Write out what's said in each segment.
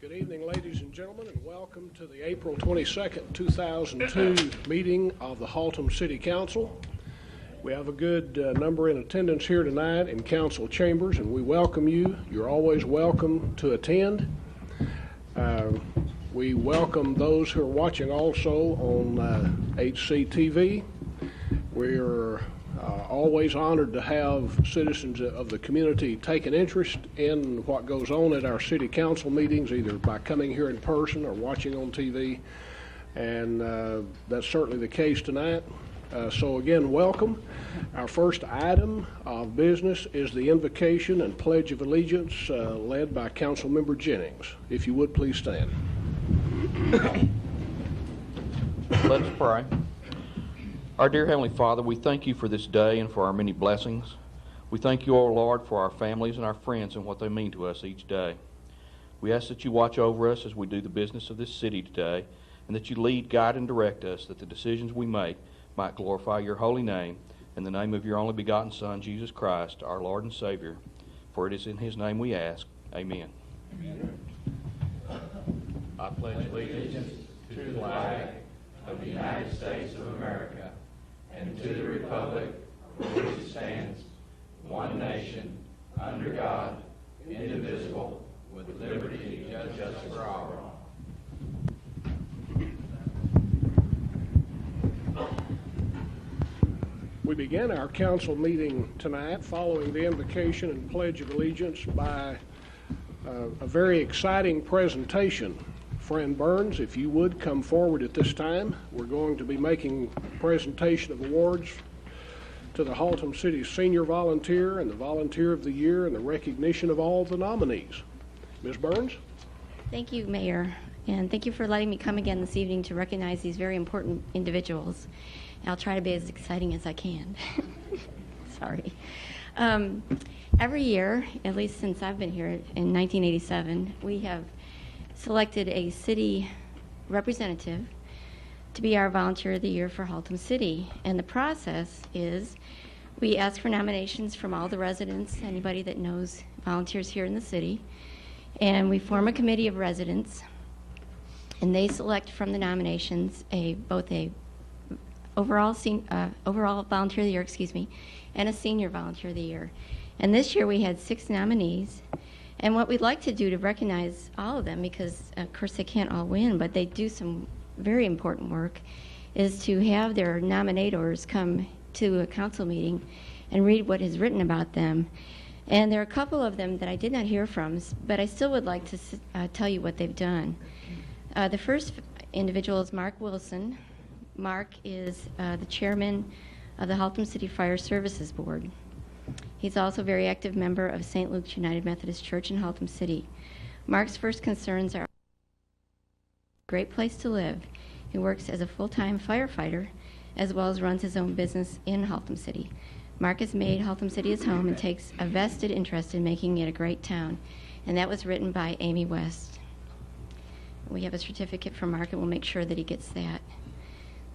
Good evening, ladies and gentlemen, and welcome to the April 22nd, 2002 meeting of the Haltom City Council. We have a good number in attendance here tonight in council chambers, and we welcome you. You're always welcome to attend. We welcome those who are watching also on HCTV. We're always honored to have citizens of the community take an interest in what goes on at our city council meetings, either by coming here in person or watching on TV, and that's certainly the case tonight. So again, welcome. Our first item of business is the invocation and pledge of allegiance led by Councilmember Jennings. If you would, please stand. Let's pray. Our dear Heavenly Father, we thank you for this day and for our many blessings. We thank you, O Lord, for our families and our friends and what they mean to us each day. We ask that you watch over us as we do the business of this city today, and that you lead, guide, and direct us, that the decisions we make might glorify your holy name, in the name of your only begotten Son, Jesus Christ, our Lord and Savior. For it is in his name we ask. Amen. Amen. I pledge allegiance to the flag of the United States of America and to the republic for which it stands, one nation, under God, indivisible, with liberty and justice for all. We begin our council meeting tonight following the invocation and pledge of allegiance by a very exciting presentation. Friend Burns, if you would come forward at this time. We're going to be making a presentation of awards to the Haltom City Senior Volunteer and the Volunteer of the Year and the recognition of all the nominees. Ms. Burns? Thank you, Mayor, and thank you for letting me come again this evening to recognize these very important individuals. I'll try to be as exciting as I can. Sorry. Every year, at least since I've been here in 1987, we have selected a city representative to be our Volunteer of the Year for Haltom City. And the process is we ask for nominations from all the residents, anybody that knows volunteers here in the city, and we form a committee of residents, and they select from the nominations both a overall Volunteer of the Year, and a Senior Volunteer of the Year. And this year we had 6 nominees. And what we'd like to do to recognize all of them, because of course they can't all win, but they do some very important work, is to have their nominators come to a council meeting and read what is written about them. And there are a couple of them that I did not hear from, but I still would like to tell you what they've done. The first individual is Mark Wilson. Mark is the chairman of the Haltom City Fire Services Board. He's also a very active member of St. Luke's United Methodist Church in Haltom City. Mark's first concerns are a great place to live. He works as a full-time firefighter as well as runs his own business in Haltom City. Mark has made Haltom City his home and takes a vested interest in making it a great town. And that was written by Amy West. We have a certificate from Mark, and we'll make sure that he gets that.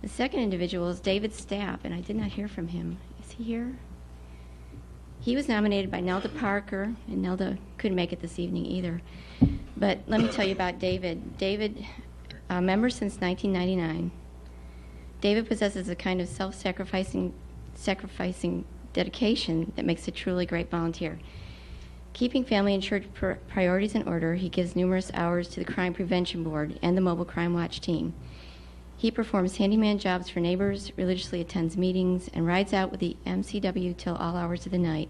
The second individual is David Stapp, and I did not hear from him. Is he here? He was nominated by Nelda Parker, and Nelda couldn't make it this evening either. But let me tell you about David. David, a member since 1999. David possesses a kind of self-sacrificing dedication that makes a truly great volunteer. Keeping family and church priorities in order, he gives numerous hours to the Crime Prevention Board and the Mobile Crime Watch team. He performs handyman jobs for neighbors, religiously attends meetings, and rides out with the MCW till all hours of the night.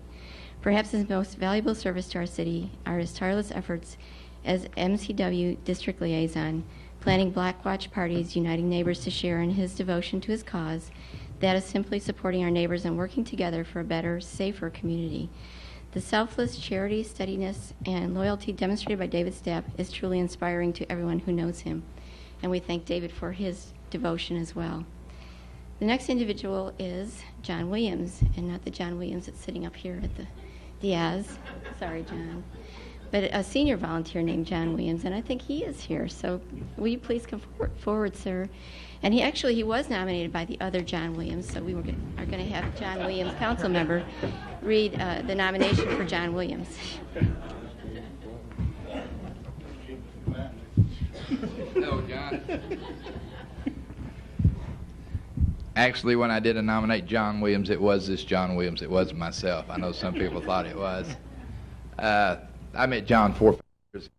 Perhaps his most valuable service to our city are his tireless efforts as MCW district liaison, planning Black Watch parties, uniting neighbors to share in his devotion to his cause. That is simply supporting our neighbors and working together for a better, safer community. The selfless charity, steadiness, and loyalty demonstrated by David Stapp is truly inspiring to everyone who knows him. And we thank David for his devotion as well. The next individual is John Williams, and not the John Williams that's sitting up here at the Diaz. Sorry, John. But a senior volunteer named John Williams, and I think he is here. So will you please come forward, sir? And he was nominated by the other John Williams, so we are going to have John Williams, council member, read the nomination for John Williams. No, John. Actually, when I did nominate John Williams, it was this John Williams. It wasn't myself. I know some people thought it was. I met John 4 years ago.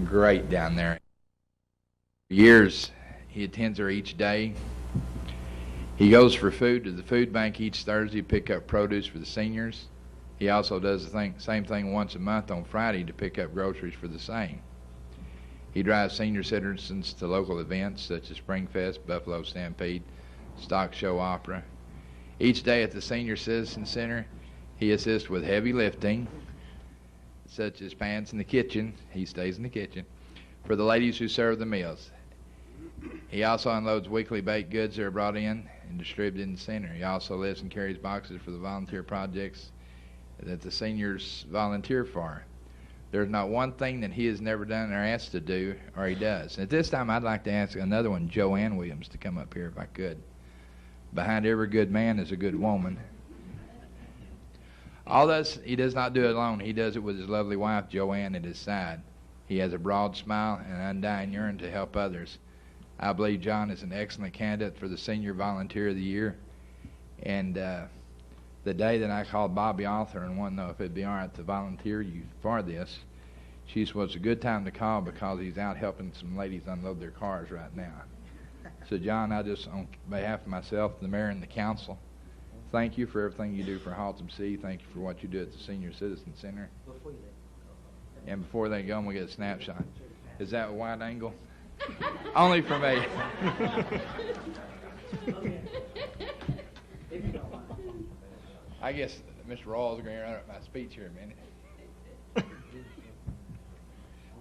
Great down there. For years, he attends her each day. He goes for food to the food bank each Thursday to pick up produce for the seniors. He also does the same thing once a month on Friday to pick up groceries for the same. He drives senior citizens to local events such as Springfest, Buffalo Stampede, Stock Show Opera. Each day at the Senior Citizen Center, he assists with heavy lifting, such as pans in the kitchen. He stays in the kitchen for the ladies who serve the meals. He also unloads weekly baked goods that are brought in and distributed in the center. He also lifts and carries boxes for the volunteer projects that the seniors volunteer for. There's not one thing that he has never done or asked to do, or he does. At this time, I'd like to ask another one, Joanne Williams, to come up here if I could. Behind every good man is a good woman. All this, he does not do it alone. He does it with his lovely wife, Joanne, at his side. He has a broad smile and an undying yearning to help others. I believe John is an excellent candidate for the Senior Volunteer of the Year. And the day that I called Bobby Arthur and wanted to know if it'd be all right to volunteer you for this, she said, well, it's a good time to call because he's out helping some ladies unload their cars right now. So, John, I just, on behalf of myself, the mayor, and the council, thank you for everything you do for Haltom City. Thank you for what you do at the Senior Citizen Center. And before they go, we get a snapshot. Is that a wide angle? Only for me. I guess Mr. Rawls is going to run up my speech here a minute.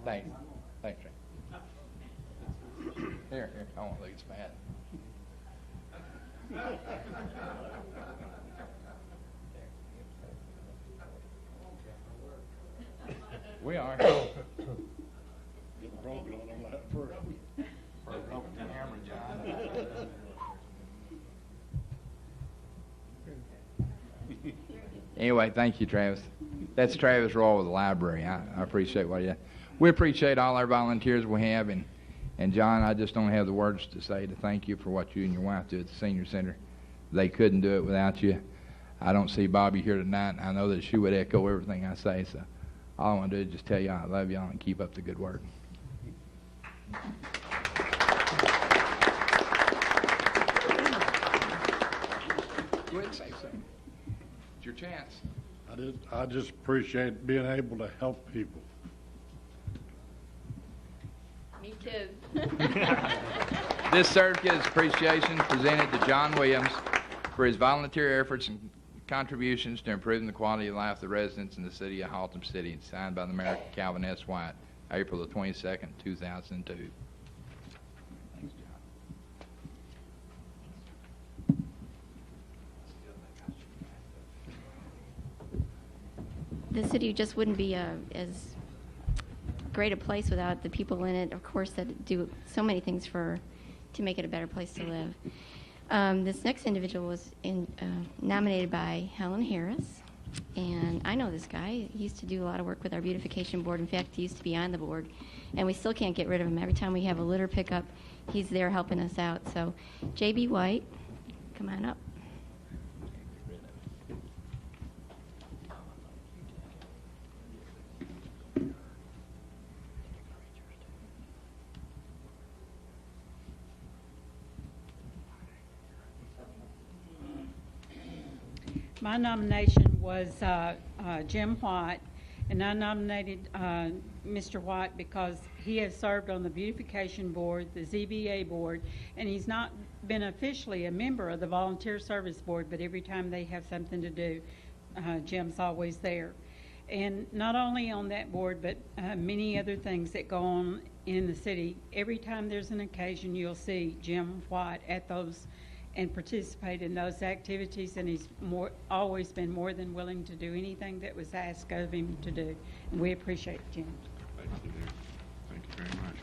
Thanks. Thanks, Trey. Here, I won't look as bad. We are. Anyway, thank you, Travis. That's Travis Raw with the library. I appreciate what you do. We appreciate all our volunteers we have, and John, I just don't have the words to say to thank you for what you and your wife do at the Senior Center. They couldn't do it without you. I don't see Bobby here tonight. I know that she would echo everything I say, so all I want to do is just tell you I love y'all and keep up the good work. Go ahead and say something. It's your chance. I just appreciate being able to help people. Me too. This certificate is appreciation presented to John Williams for his volunteer efforts and contributions to improving the quality of life of the residents in the city of Haltom City. It's signed by the Mayor Calvin S. White, April the 22nd, 2002. Thanks, John. The city just wouldn't be as great a place without the people in it, of course, that do so many things to make it a better place to live. This next individual was nominated by Helen Harris, and I know this guy. He used to do a lot of work with our beautification board. In fact, he used to be on the board, and we still can't get rid of him. Every time we have a litter pickup, he's there helping us out. So, J.B. White, come on up. My nomination was Jim White, and I nominated Mr. White because he has served on the Beautification Board, the ZBA Board, and he's not been officially a member of the Volunteer Service Board, but every time they have something to do, Jim's always there. And not only on that board, but many other things that go on in the city. Every time there's an occasion, you'll see Jim White at those and participate in those activities, and he's always been more than willing to do anything that was asked of him to do. And we appreciate Jim. Thank you, dear. Thank you very much.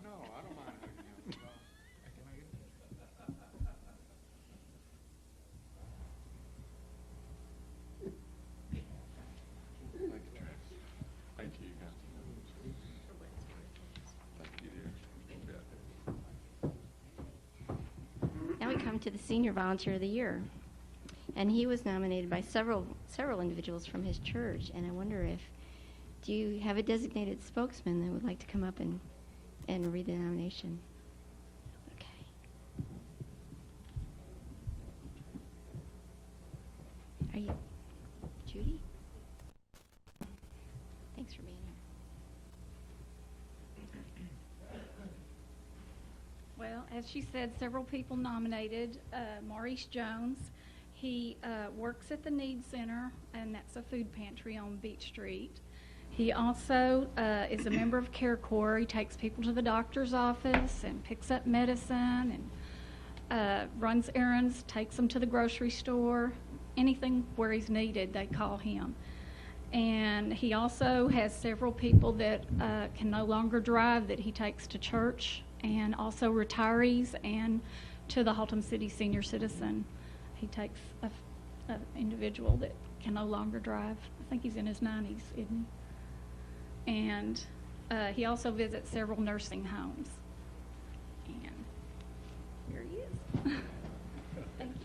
No, I don't mind hugging you. come to the Senior Volunteer of the Year. And he was nominated by several individuals from his church. And I wonder do you have a designated spokesman that would like to come up and read the nomination? Okay. Are you Judy? Thanks for being here. Well, as she said, several people nominated. Maurice Jones, he works at the Need Center, and that's a food pantry on Beach Street. He also is a member of Care Corps. He takes people to the doctor's office and picks up medicine and runs errands, takes them to the grocery store. Anything where he's needed, they call him. And he also has several people that can no longer drive that he takes to church, and also retirees and to the Haltom City Senior Citizen. He takes an individual that can no longer drive. I think he's in his 90s, isn't he? And he also visits several nursing homes. And here he is. Thank you.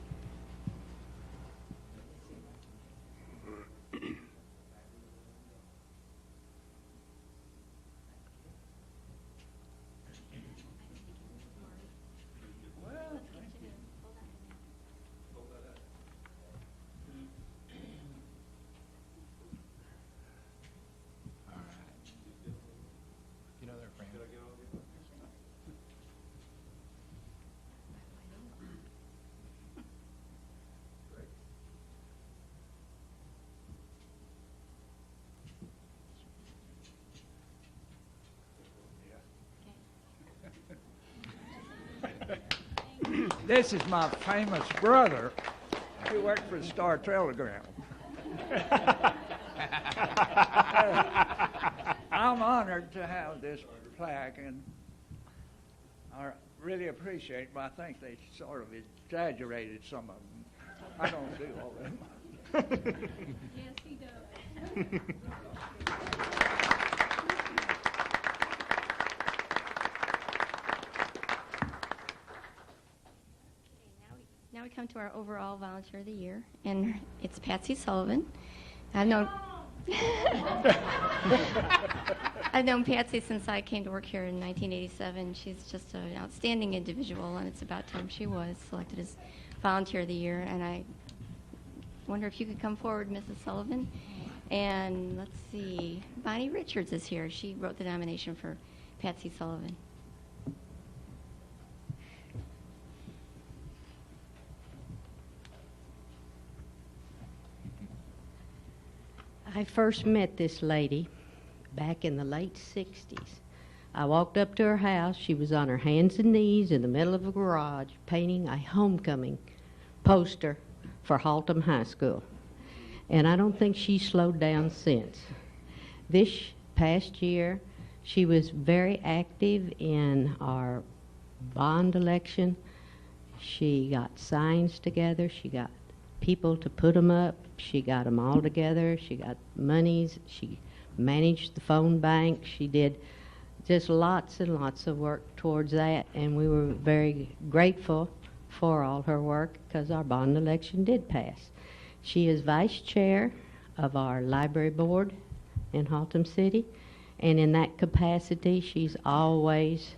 Get over there, Fran. This is my famous brother who worked for the Star Telegram. I'm honored to have this plaque, and I really appreciate it, but I think they sort of exaggerated some of them. I don't do all that much. Yes, he does. Now we come to our overall Volunteer of the Year, and it's Patsy Sullivan. I've known I've known Patsy since I came to work here in 1987. She's just an outstanding individual, and it's about time she was selected as Volunteer of the Year. And I wonder if you could come forward, Mrs. Sullivan. And let's see, Bonnie Richards is here. She wrote the nomination for Patsy Sullivan. I first met this lady back in the late 60s. I walked up to her house. She was on her hands and knees in the middle of a garage painting a homecoming poster for Haltom High School. And I don't think she slowed down since. This past year, she was very active in our bond election. She got signs together. She got people to put them up. She got them all together. She got monies. She managed the phone bank. She did just lots and lots of work towards that, and we were very grateful for all her work because our bond election did pass. She is vice chair of our library board in Haltom City, and in that capacity, she's always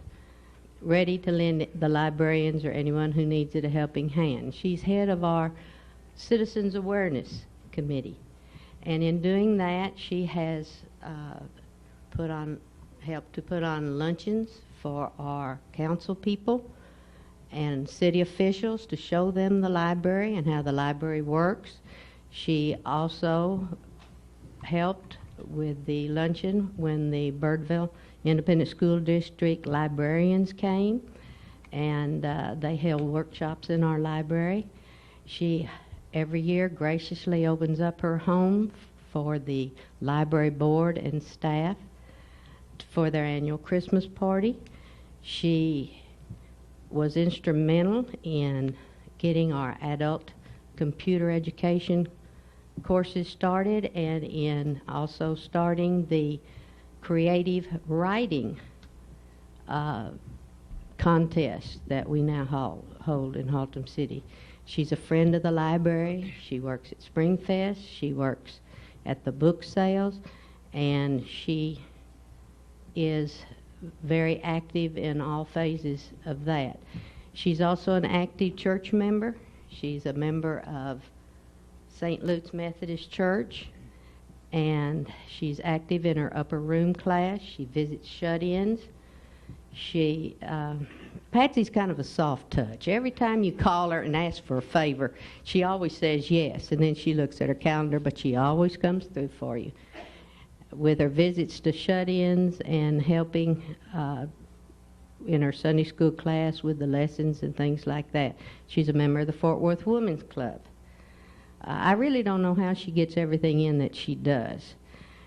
ready to lend the librarians or anyone who needs it a helping hand. She's head of our Citizens Awareness Committee, and in doing that, she has helped to put on luncheons for our council people and city officials to show them the library and how the library works. She also helped with the luncheon when the Birdville Independent School District librarians came, and they held workshops in our library. She every year graciously opens up her home for the library board and staff for their annual Christmas party. She was instrumental in getting our adult computer education courses started, and in also starting the creative writing contest that we now hold in Haltom City. She's a friend of the library. She works at Springfest. She works at the book sales, and she is very active in all phases of that. She's also an active church member. She's a member of St. Luke's Methodist Church, and she's active in her upper room class. She visits shut-ins. Patsy's kind of a soft touch. Every time you call her and ask for a favor, she always says yes, and then she looks at her calendar, but she always comes through for you. With her visits to shut-ins and helping in her Sunday school class with the lessons and things like that. She's a member of the Fort Worth Women's Club. I really don't know how she gets everything in that she does.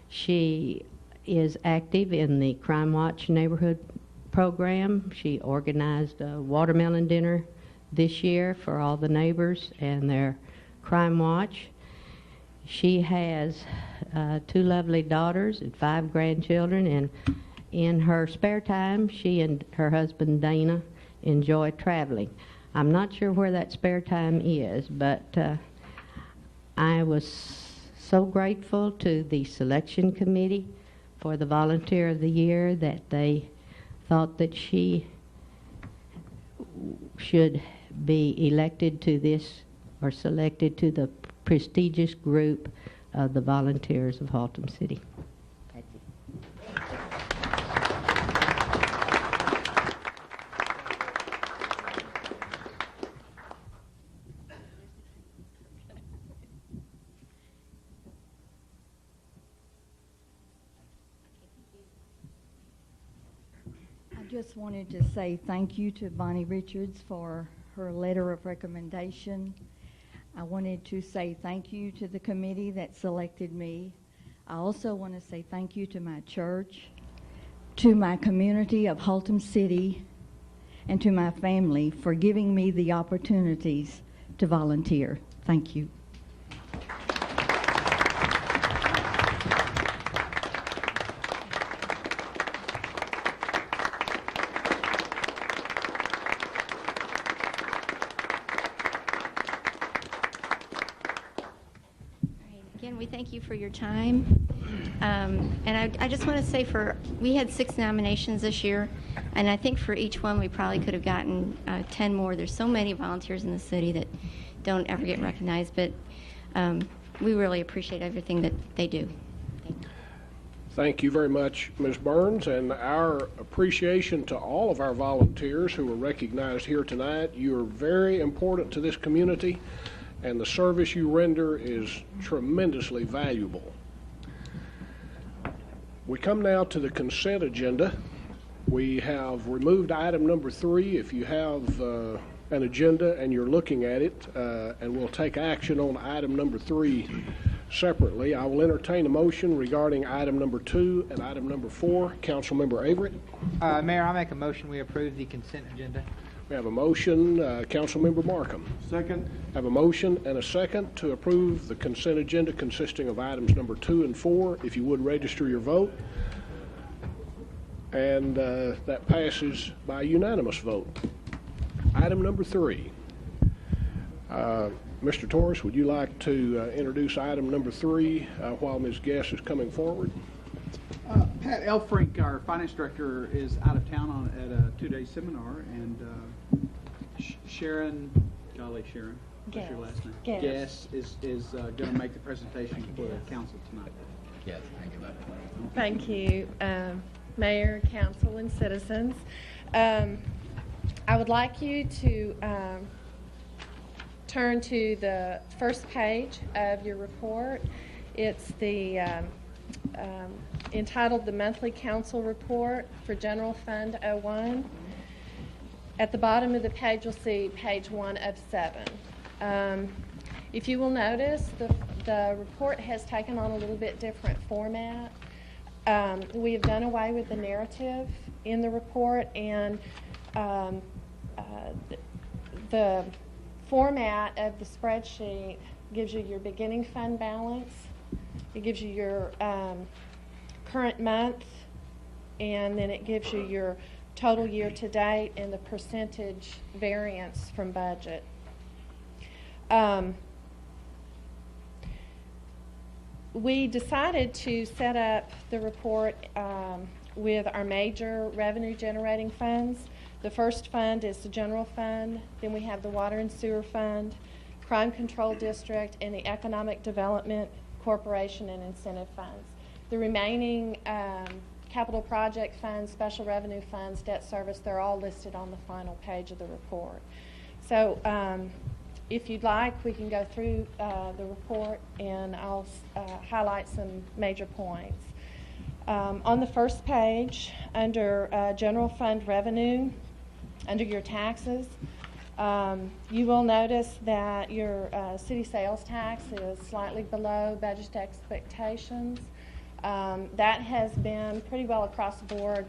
She is active in the Crime Watch neighborhood program. She organized a watermelon dinner this year for all the neighbors and their Crime Watch. She has 2 lovely daughters and 5 grandchildren, and in her spare time, she and her husband Dana enjoy traveling. I'm not sure where that spare time is, but I was so grateful to the selection committee for the Volunteer of the Year that they thought that she should be elected to this or selected to the prestigious group of the Volunteers of Haltom City. I just wanted to say thank you to Bonnie Richards for her letter of recommendation. I wanted to say thank you to the committee that selected me. I also want to say thank you to my church, to my community of Haltom City, and to my family for giving me the opportunities to volunteer. Thank you. Again, we thank you for your time. And I just want to say we had 6 nominations this year, and I think for each one we probably could have gotten 10 more. There's so many volunteers in the city that don't ever get recognized, but we really appreciate everything that they do. Thank you very much, Ms. Burns, and our appreciation to all of our volunteers who were recognized here tonight. You are very important to this community, and the service you render is tremendously valuable. We come now to the consent agenda. We have removed item number 3. If you have an agenda and you're looking at it, and we'll take action on item number 3 separately, I will entertain a motion regarding item number 2 and item number 4. Councilmember Averett. Mayor, I make a motion we approve the consent agenda. We have a motion, Councilmember Markham. Second. Have a motion and a second to approve the consent agenda consisting of items number 2 and 4. If you would register your vote. And that passes by unanimous vote. Item number 3. Mr. Torres, would you like to introduce item number 3 while Ms. Guess is coming forward? Pat Elfrink, our finance director, is out of town at a 2-day seminar, and Sharon, Sharon, what's your last name? Guess is going to make the presentation for the council tonight. Yes, thank you. Thank you, Mayor, Council, and citizens. I would like you to turn to the first page of your report. It's the entitled the Monthly Council Report for General Fund 01. At the bottom of the page, you'll see page 1 of 7. If you will notice, the report has taken on a little bit different format. We have done away with the narrative in the report, and the format of the spreadsheet gives you your beginning fund balance. It gives you your current month, and then it gives you your total year to date and the percentage variance from budget. We decided to set up the report with our major revenue generating funds. The first fund is the general fund, then we have the water and sewer fund, crime control district, and the economic development corporation and incentive funds. The remaining capital project funds, special revenue funds, debt service, they're all listed on the final page of the report. So if you'd like, we can go through the report and I'll highlight some major points. On the first page, under general fund revenue, under your taxes, you will notice that your city sales tax is slightly below budget expectations. That has been pretty well across the board,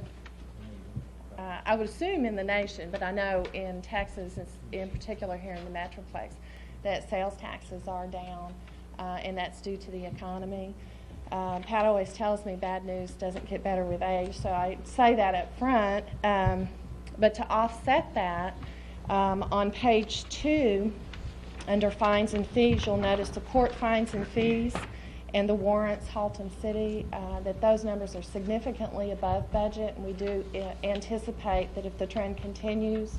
I would assume in the nation, but I know in Texas, in particular here in the Metroplex, that sales taxes are down, and that's due to the economy. Pat always tells me bad news doesn't get better with age, so I say that up front. But to offset that, on page 2, under fines and fees, you'll notice the court fines and fees and the warrants, Haltom City, that those numbers are significantly above budget, and we do anticipate that if the trend continues,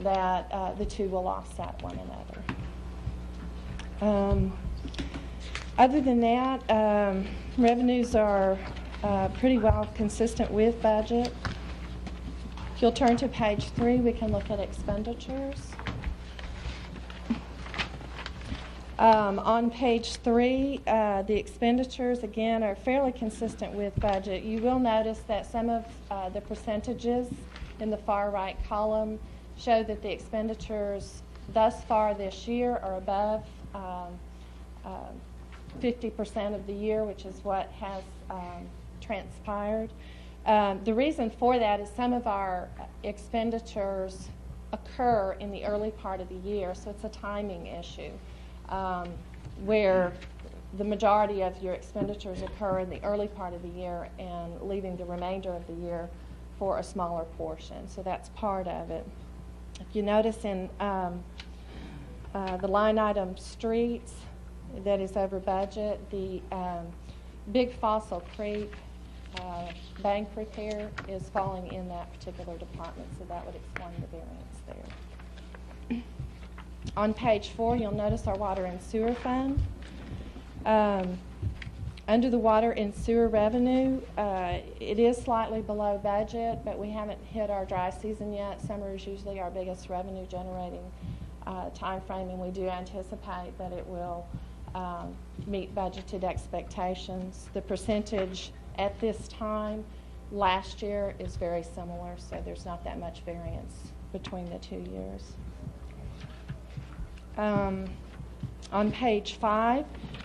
that the two will offset one another. Other than that, revenues are pretty well consistent with budget. If you'll turn to page 3, we can look at expenditures. On page 3, the expenditures, again, are fairly consistent with budget. You will notice that some of the percentages in the far right column show that the expenditures thus far this year are above 50% of the year, which is what has transpired. The reason for that is some of our expenditures occur in the early part of the year, so it's a timing issue, where the majority of your expenditures occur in the early part of the year and leaving the remainder of the year for a smaller portion. So that's part of it. If you notice in the line item streets that is over budget, the Big Fossil Creek bank repair is falling in that particular department, so that would explain the variance there. On page 4, you'll notice our water and sewer fund. Under the water and sewer revenue, it is slightly below budget, but we haven't hit our dry season yet. Summer is usually our biggest revenue generating time frame, and we do anticipate that it will meet budgeted expectations. The percentage at this time last year is very similar, so there's not that much variance between the 2 years. On page 5,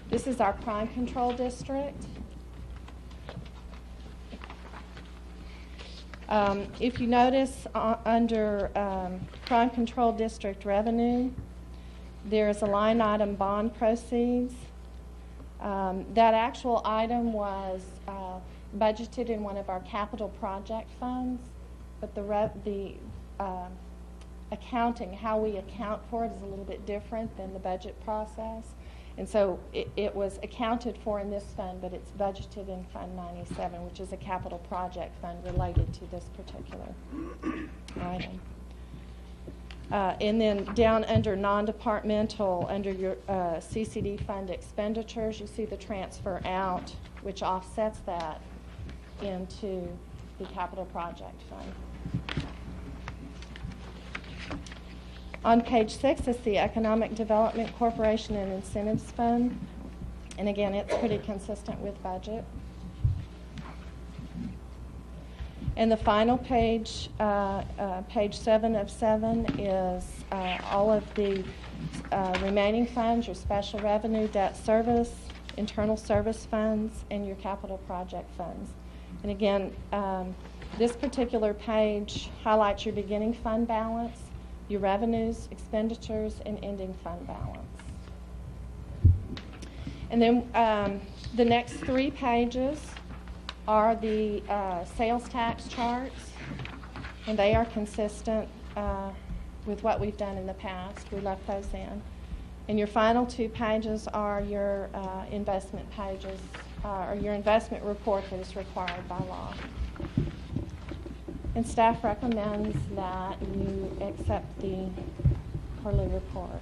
this is our crime control district. If you notice under crime control district revenue, there's a line item bond proceeds. That actual item was budgeted in one of our capital project funds, but the accounting, how we account for it, is a little bit different than the budget process. And so it was accounted for in this fund, but it's budgeted in Fund 97, which is a capital project fund related to this particular item. And then down under non-departmental, under your CCD fund expenditures, you see the transfer out, which offsets that into the capital project fund. On page 6 is the Economic Development Corporation and Incentives Fund. And again, it's pretty consistent with budget. And the final page, page 7 of 7, is all of the remaining funds, your special revenue, debt service, internal service funds, and your capital project funds. And again, this particular page highlights your beginning fund balance, your revenues, expenditures, and ending fund balance. And then the next 3 pages are the sales tax charts. and they are consistent with what we've done in the past. We left those in. And your final 2 pages are your investment pages, or your investment report that is required by law. And staff recommends that you accept the quarterly report.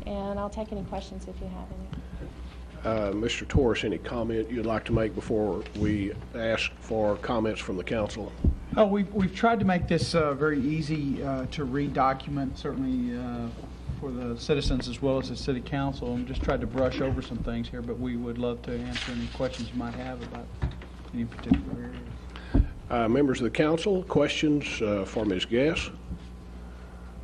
And I'll take any questions if you have any. Mr. Torres, any comment you'd like to make before we ask for comments from the council? Oh, we've tried to make this very easy to read document, certainly for the citizens as well as the city council, and just tried to brush over some things here, but we would love to answer any questions you might have about any particular areas. Members of the council, questions for Ms. Guess?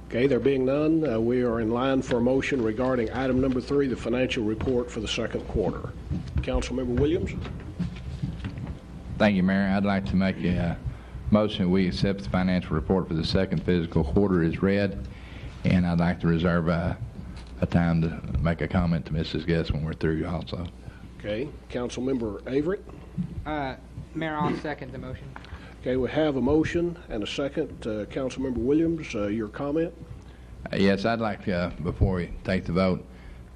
Okay, there being none, we are in line for a motion regarding item number 3, the financial report for the second quarter. Councilmember Williams? Thank you, Mayor. I'd like to make a motion we accept the financial report for the second fiscal quarter as read, and I'd like to reserve a time to make a comment to Mrs. Guess when we're through also. Okay, Councilmember Averett? Mayor, I'll second the motion. Okay, we have a motion and a second. Councilmember Williams, your comment? Yes, I'd like to, before we take the vote,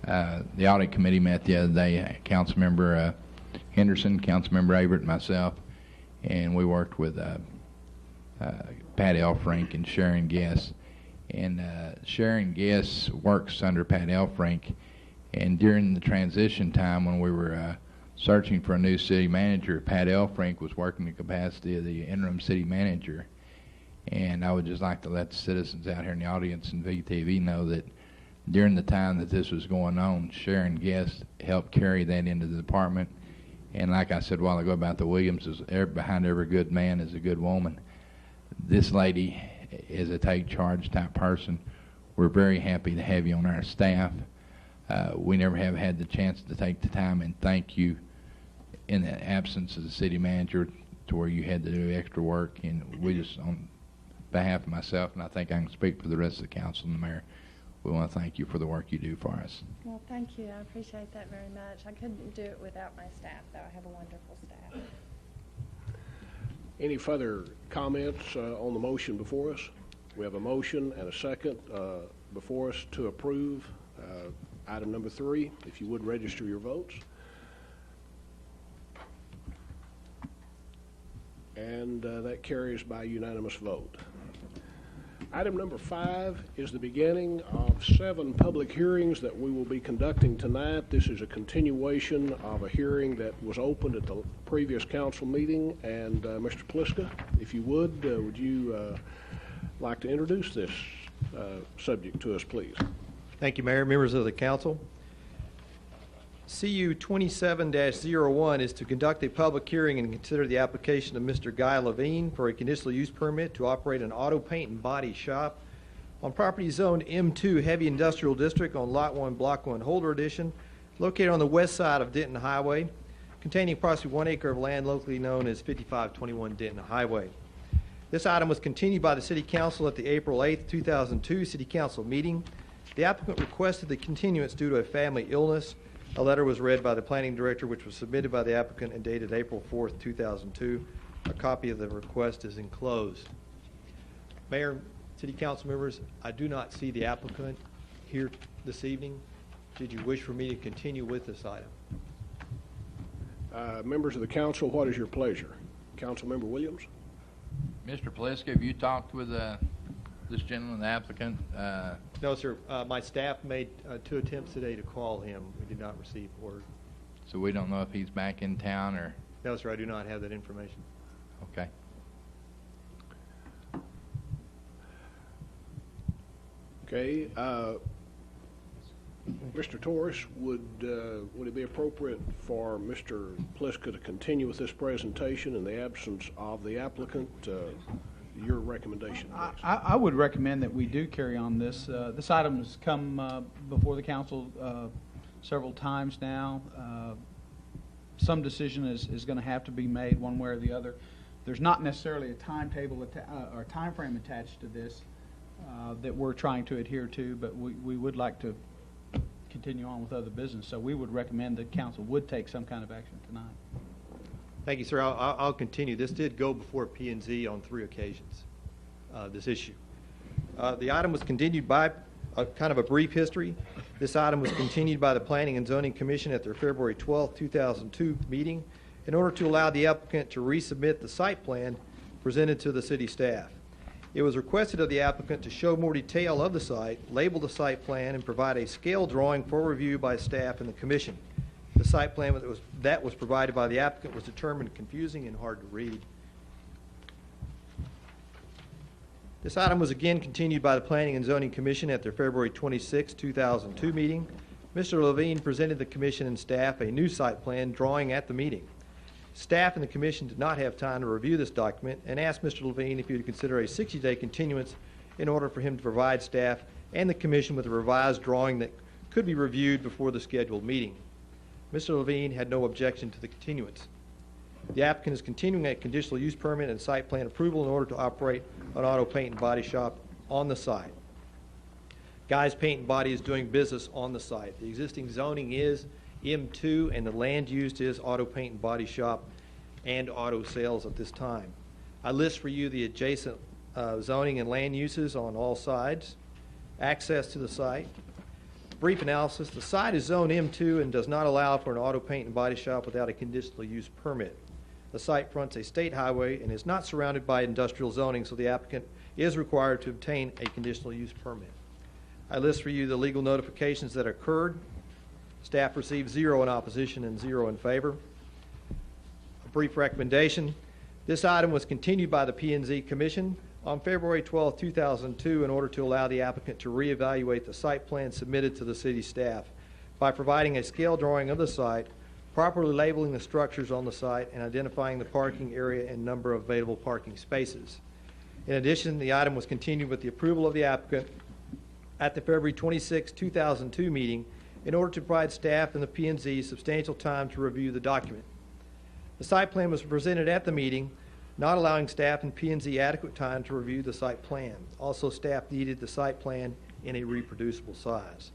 the audit committee met the other day. Councilmember Henderson, Councilmember Averett, and myself, and we worked with Pat Elfrink and Sharon Guess. And Sharon Guess works under Pat Elfrink, and during the transition time when we were searching for a new city manager, Pat Elfrink was working in the capacity of the interim city manager. And I would just like to let the citizens out here in the audience and VTV know that during the time that this was going on, Sharon Guest helped carry that into the department. And like I said a while ago about the Williams, behind every good man is a good woman. This lady is a take charge type person. We're very happy to have you on our staff. We never have had the chance to take the time and thank you in the absence of the city manager to where you had to do extra work. And we just, on behalf of myself, and I think I can speak for the rest of the council and the mayor, we want to thank you for the work you do for us. Well, thank you. I appreciate that very much. I couldn't do it without my staff, though. I have a wonderful staff. Any further comments on the motion before us? We have a motion and a second before us to approve item number 3. If you would register your votes. And that carries by unanimous vote. Item number 5 is the beginning of 7 public hearings that we will be conducting tonight. This is a continuation of a hearing that was opened at the previous council meeting. And Mr. Pliska, if you would you like to introduce this subject to us, please? Thank you, Mayor. Members of the council. CU 27-01 is to conduct a public hearing and consider the application of Mr. Guy Levine for a conditional use permit to operate an auto paint and body shop on property zoned M2 Heavy Industrial District on Lot 1, Block 1, Holder Edition, located on the west side of Denton Highway, containing approximately 1 acre of land locally known as 5521 Denton Highway. This item was continued by the City Council at the April 8, 2002 City Council meeting. The applicant requested the continuance due to a family illness. A letter was read by the planning director, which was submitted by the applicant and dated April 4th, 2002. A copy of the request is enclosed. Mayor, City Council members, I do not see the applicant here this evening. Did you wish for me to continue with this item? Members of the council, what is your pleasure? Councilmember Williams? Mr. Pliska, have you talked with this gentleman, the applicant? No, sir. My staff made 2 attempts today to call him. We did not receive word. So we don't know if he's back in town or? No, sir. I do not have that information. Okay. Okay. Mr. Torres, would it be appropriate for Mr. Pliska to continue with this presentation in the absence of the applicant? Your recommendation, please. I would recommend that we do carry on this. This item has come before the council several times now. Some decision is going to have to be made one way or the other. There's not necessarily a timetable or time frame attached to this that we're trying to adhere to, but we would like to continue on with other business. So we would recommend that council would take some kind of action tonight. Thank you, sir. I'll continue. This did go before P&Z on 3 occasions. this issue. The item was continued by kind of a brief history. This item was continued by the Planning and Zoning Commission at their February 12, 2002 meeting in order to allow the applicant to resubmit the site plan presented to the city staff. It was requested of the applicant to show more detail of the site, label the site plan, and provide a scale drawing for review by staff and the commission. The site plan that was provided by the applicant was determined confusing and hard to read. This item was again continued by the Planning and Zoning Commission at their February 26, 2002 meeting. Mr. Levine presented the commission and staff a new site plan drawing at the meeting. Staff and the commission did not have time to review this document and asked Mr. Levine if he would consider a 60-day continuance in order for him to provide staff and the commission with a revised drawing that could be reviewed before the scheduled meeting. Mr. Levine had no objection to the continuance. The applicant is continuing a conditional use permit and site plan approval in order to operate an auto paint and body shop on the site. Guys Paint and Body is doing business on the site. The existing zoning is M2 and the land used is auto paint and body shop and auto sales at this time. I list for you the adjacent zoning and land uses on all sides. Access to the site. Brief analysis. The site is zone M2 and does not allow for an auto paint and body shop without a conditional use permit. The site fronts a state highway and is not surrounded by industrial zoning, so the applicant is required to obtain a conditional use permit. I list for you the legal notifications that occurred. Staff received 0 in opposition and 0 in favor. A brief recommendation. This item was continued by the P&Z Commission on February 12, 2002 in order to allow the applicant to reevaluate the site plan submitted to the city staff by providing a scale drawing of the site, properly labeling the structures on the site, and identifying the parking area and number of available parking spaces. In addition, the item was continued with the approval of the applicant at the February 26, 2002 meeting in order to provide staff and the P&Z substantial time to review the document. The site plan was presented at the meeting, not allowing staff and P&Z adequate time to review the site plan. Also, staff needed the site plan in a reproducible size.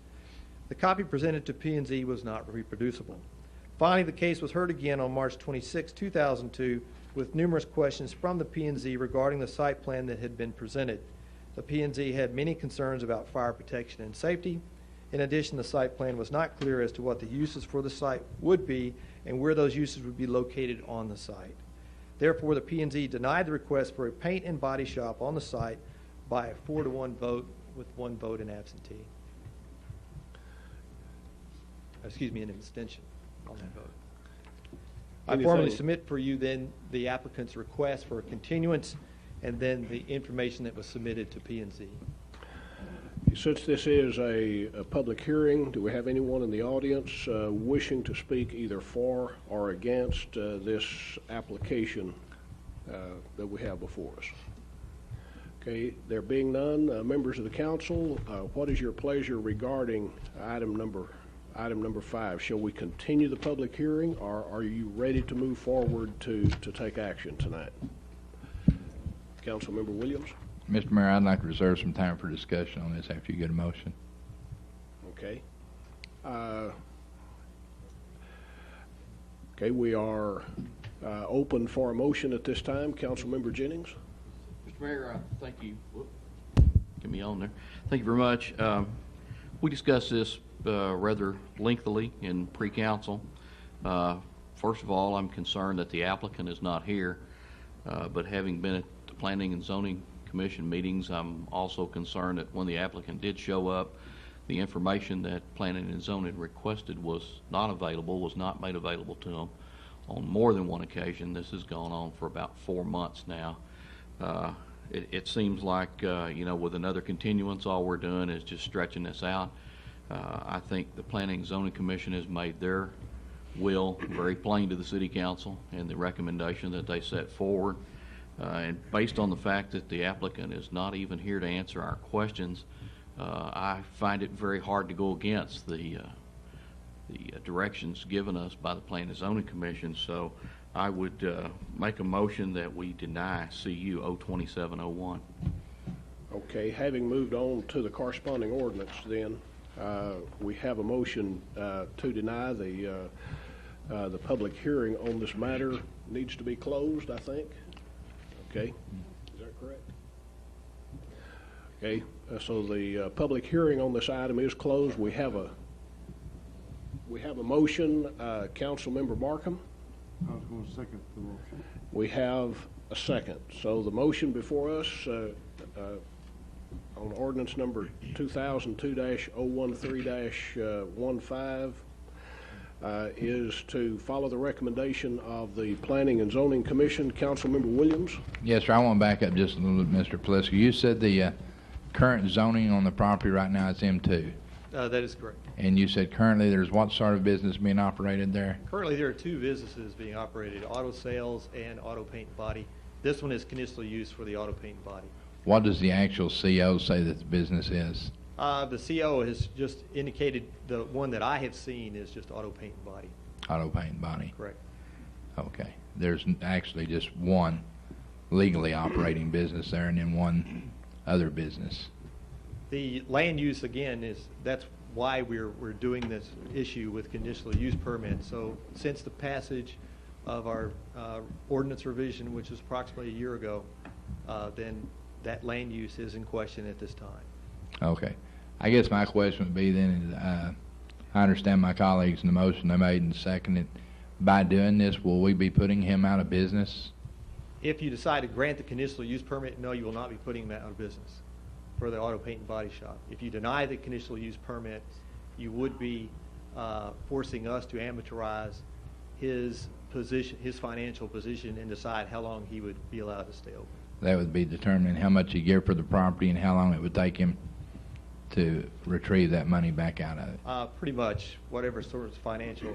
The copy presented to P&Z was not reproducible. Finally, the case was heard again on March 26, 2002, with numerous questions from the P&Z regarding the site plan that had been presented. The P&Z had many concerns about fire protection and safety. In addition, the site plan was not clear as to what the uses for the site would be and where those uses would be located on the site. Therefore, the P&Z denied the request for a paint and body shop on the site by a 4-to-1 vote with 1 vote in absentee. An abstention on that vote. I formally submit for you then the applicant's request for a continuance and then the information that was submitted to P&Z. Since this is a public hearing, do we have anyone in the audience wishing to speak either for or against this application that we have before us? Okay, there being none, members of the council, what is your pleasure regarding item number 5? Shall we continue the public hearing, or are you ready to move forward to take action tonight? Councilmember Williams? Mr. Mayor, I'd like to reserve some time for discussion on this after you get a motion. Okay. Okay, we are open for a motion at this time. Councilmember Jennings? Mr. Mayor, thank you. Get me on there. Thank you very much. We discussed this rather lengthily in pre-council. First of all, I'm concerned that the applicant is not here, but having been at the Planning and Zoning Commission meetings, I'm also concerned that when the applicant did show up, the information that Planning and Zoning requested was not made available to them on more than one occasion. This has gone on for about 4 months now. It seems like, with another continuance, all we're doing is just stretching this out. I think the Planning and Zoning Commission has made their will very plain to the City Council and the recommendation that they set forward. And based on the fact that the applicant is not even here to answer our questions, I find it very hard to go against the directions given us by the Planning and Zoning Commission. So I would make a motion that we deny CU 02701. Okay, having moved on to the corresponding ordinance then, we have a motion to deny the public hearing on this matter. Needs to be closed, I think. Okay, is that correct? Okay, so the public hearing on this item is closed. We have a motion, Councilmember Markham. I was going to second the motion. We have a second. So the motion before us on ordinance number 2002-013-15 is to follow the recommendation of the Planning and Zoning Commission. Councilmember Williams? Yes, sir. I want to back up just a little bit, Mr. Plisky. You said the current zoning on the property right now is M2. That is correct. And you said currently there's what sort of business being operated there? Currently, there are two businesses being operated, auto sales and auto paint and body. This one is conditional use for the auto paint and body. What does the actual CO say that the business is? The CO has just indicated the one that I have seen is just auto paint and body. Auto paint and body? Correct. Okay. There's actually just one legally operating business there and then one other business. The land use, again, that's why we're doing this issue with conditional use permits. So since the passage of our ordinance revision, which was approximately a year ago, then that land use is in question at this time. Okay. I guess my question would be then, I understand my colleagues in the motion they made and seconded. By doing this, will we be putting him out of business? If you decide to grant the conditional use permit, no, you will not be putting him out of business for the auto paint and body shop. If you deny the conditional use permit, you would be forcing us to amateurize his position, his financial position, and decide how long he would be allowed to stay open. That would be determining how much he give for the property and how long it would take him to retrieve that money back out of it. Pretty much whatever sort of financial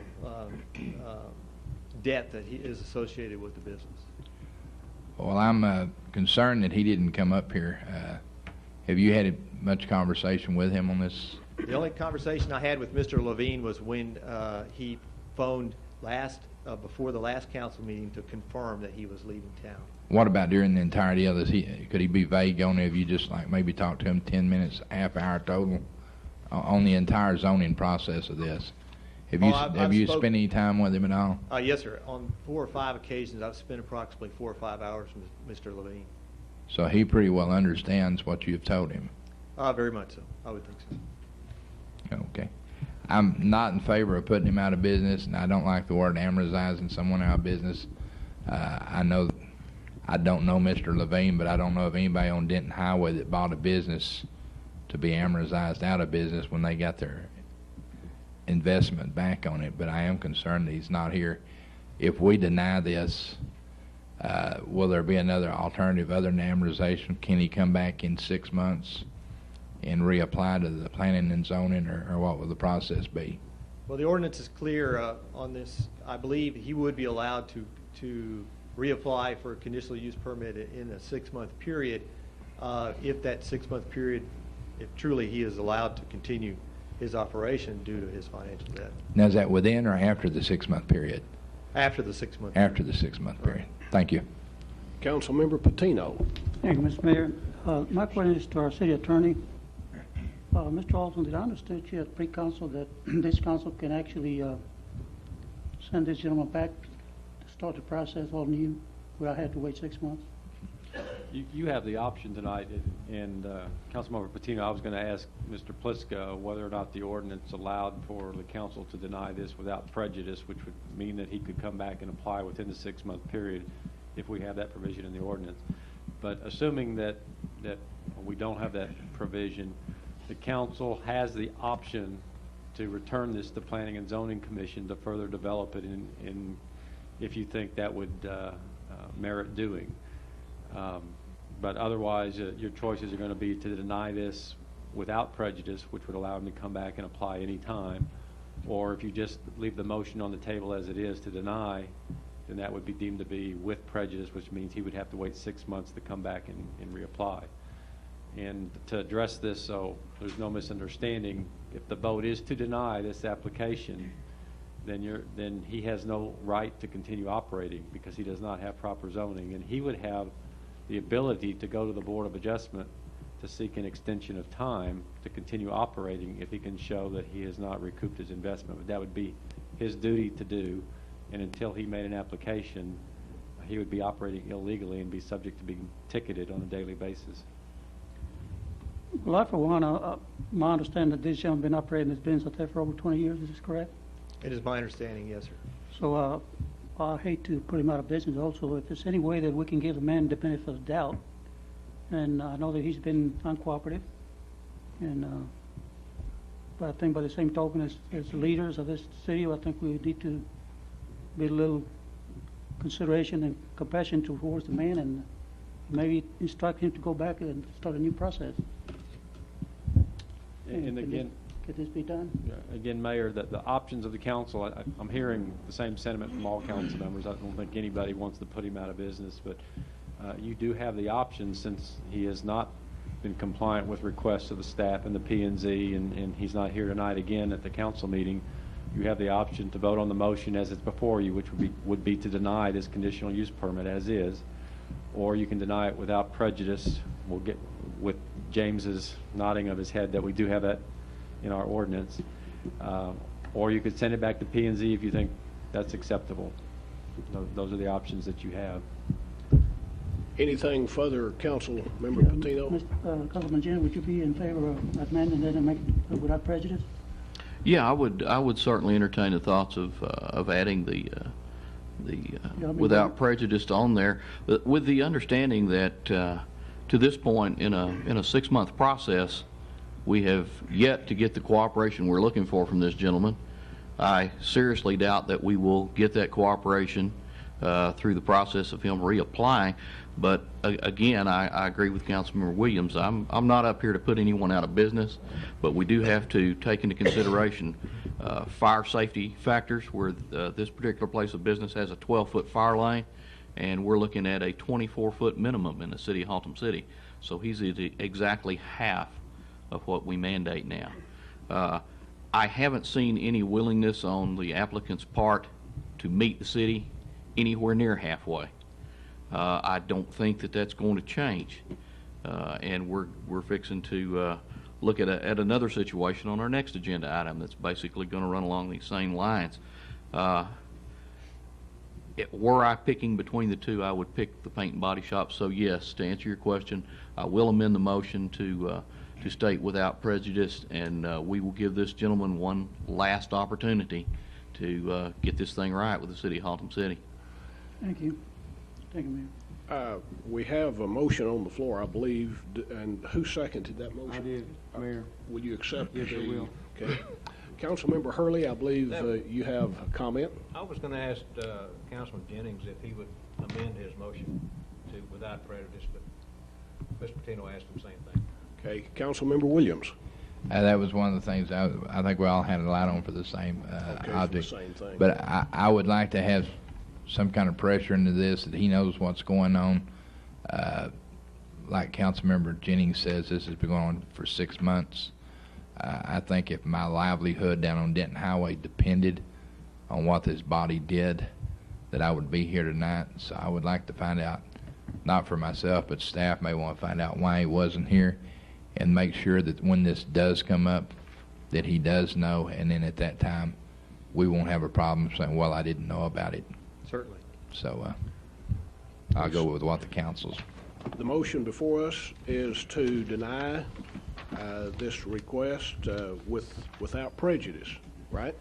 debt that he is associated with the business. Well, I'm concerned that he didn't come up here. Have you had much conversation with him on this? The only conversation I had with Mr. Levine was when he phoned before the last council meeting to confirm that he was leaving town. What about during the entirety of this? Could he be vague on it? Have you just like maybe talked to him 10 minutes, half hour total on the entire zoning process of this? Have you spent any time with him at all? Yes, sir. On 4 or 5 occasions, I've spent approximately 4 or 5 hours with Mr. Levine. So he pretty well understands what you've told him? Very much so. I would think so. Okay. I'm not in favor of putting him out of business, and I don't like the word amortizing someone out of business. I don't know Mr. Levine, but I don't know of anybody on Denton Highway that bought a business to be amortized out of business when they got their investment back on it. But I am concerned that he's not here. If we deny this, will there be another alternative other than amortization? Can he come back in 6 months and reapply to the planning and zoning, or what will the process be? Well, the ordinance is clear on this. I believe he would be allowed to reapply for a conditional use permit in a 6-month period if that 6-month period, if truly he is allowed to continue his operation due to his financial debt. Now, is that within or after the 6-month period? After the 6-month period. After the 6-month period. Thank you. Councilmember Patino. Thank you, Mr. Mayor. My question is to our city attorney. Mr. Haltom, did I understand you at pre-council that this council can actually send this gentleman back to start the process all new without having to wait 6 months? You have the option tonight, and Councilmember Patino, I was going to ask Mr. Pliska whether or not the ordinance allowed for the council to deny this without prejudice, which would mean that he could come back and apply within the 6-month period if we have that provision in the ordinance. But assuming that we don't have that provision, the council has the option to return this to Planning and Zoning Commission to further develop it in if you think that would merit doing. But otherwise, your choices are going to be to deny this without prejudice, which would allow him to come back and apply any time, or if you just leave the motion on the table as it is to deny, then that would be deemed to be with prejudice, which means he would have to wait 6 months to come back and reapply. And to address this so there's no misunderstanding, if the vote is to deny this application, then he has no right to continue operating because he does not have proper zoning, and he would have the ability to go to the Board of Adjustment to seek an extension of time to continue operating if he can show that he has not recouped his investment. But that would be his duty to do, and until he made an application, he would be operating illegally and be subject to being ticketed on a daily basis. Well, I, for one, my understanding that this gentleman been operating his business out there for over 20 years. Is this correct? It is my understanding, yes, sir. So I hate to put him out of business also. If there's any way that we can give the man the benefit of the doubt, and I know that he's been uncooperative, and but I think by the same token as leaders of this city, I think we need to be a little consideration and compassion towards the man, and maybe instruct him to go back and start a new process. And again, could this be done? again, Mayor, the options of the council, I'm hearing the same sentiment from all council members. I don't think anybody wants to put him out of business, but you do have the option, since he has not been compliant with requests of the staff and the P&Z, and he's not here tonight again at the council meeting. You have the option to vote on the motion as it's before you, which would be to deny this conditional use permit as is, or you can deny it without prejudice. We'll get with James's nodding of his head that we do have that in our ordinance, or you could send it back to P&Z if you think that's acceptable. Those are the options that you have. Anything further, Council Member Patino? Councilman Jennings, would you be in favor of amending that and make it without prejudice? Yeah, I would certainly entertain the thoughts of adding the without prejudice on there, but with the understanding that to this point in a 6-month process, we have yet to get the cooperation we're looking for from this gentleman. I seriously doubt that we will get that cooperation through the process of him reapplying. But again, I agree with Councilmember Williams. I'm not up here to put anyone out of business, but we do have to take into consideration fire safety factors, where this particular place of business has a 12-foot fire lane, and we're looking at a 24-foot minimum in the city of Haltom City. So he's at exactly half of what we mandate now. I haven't seen any willingness on the applicant's part to meet the city anywhere near halfway. I don't think that that's going to change, and we're fixing to look at another situation on our next agenda item that's basically going to run along these same lines. Were I picking between the two, I would pick the paint and body shop. So yes, to answer your question, I will amend the motion to state without prejudice, and we will give this gentleman one last opportunity to get this thing right with the city of Haltom City. Thank you. Thank you, Mayor. We have a motion on the floor, I believe, and who seconded that motion? I did, Mayor. Will you accept? Yes, I will. Okay. Councilmember Hurley, I believe you have a comment. I was going to ask Councilman Jennings if he would amend his motion to without prejudice, but Mr. Patino asked him the same thing. Okay. Councilmember Williams. That was one of the things I think we all had a light on for the same object. For the same thing. But I would like to have some kind of pressure into this, that he knows what's going on. Like Councilmember Jennings says, this has been going on for 6 months. I think if my livelihood down on Denton Highway depended on what this body did, that I would be here tonight. So I would like to find out, not for myself, but staff may want to find out why he wasn't here, and make sure that when this does come up, that he does know, and then at that time, we won't have a problem saying, well, I didn't know about it. Certainly. So I'll go with what the council's. The motion before us is to deny this request without prejudice, right?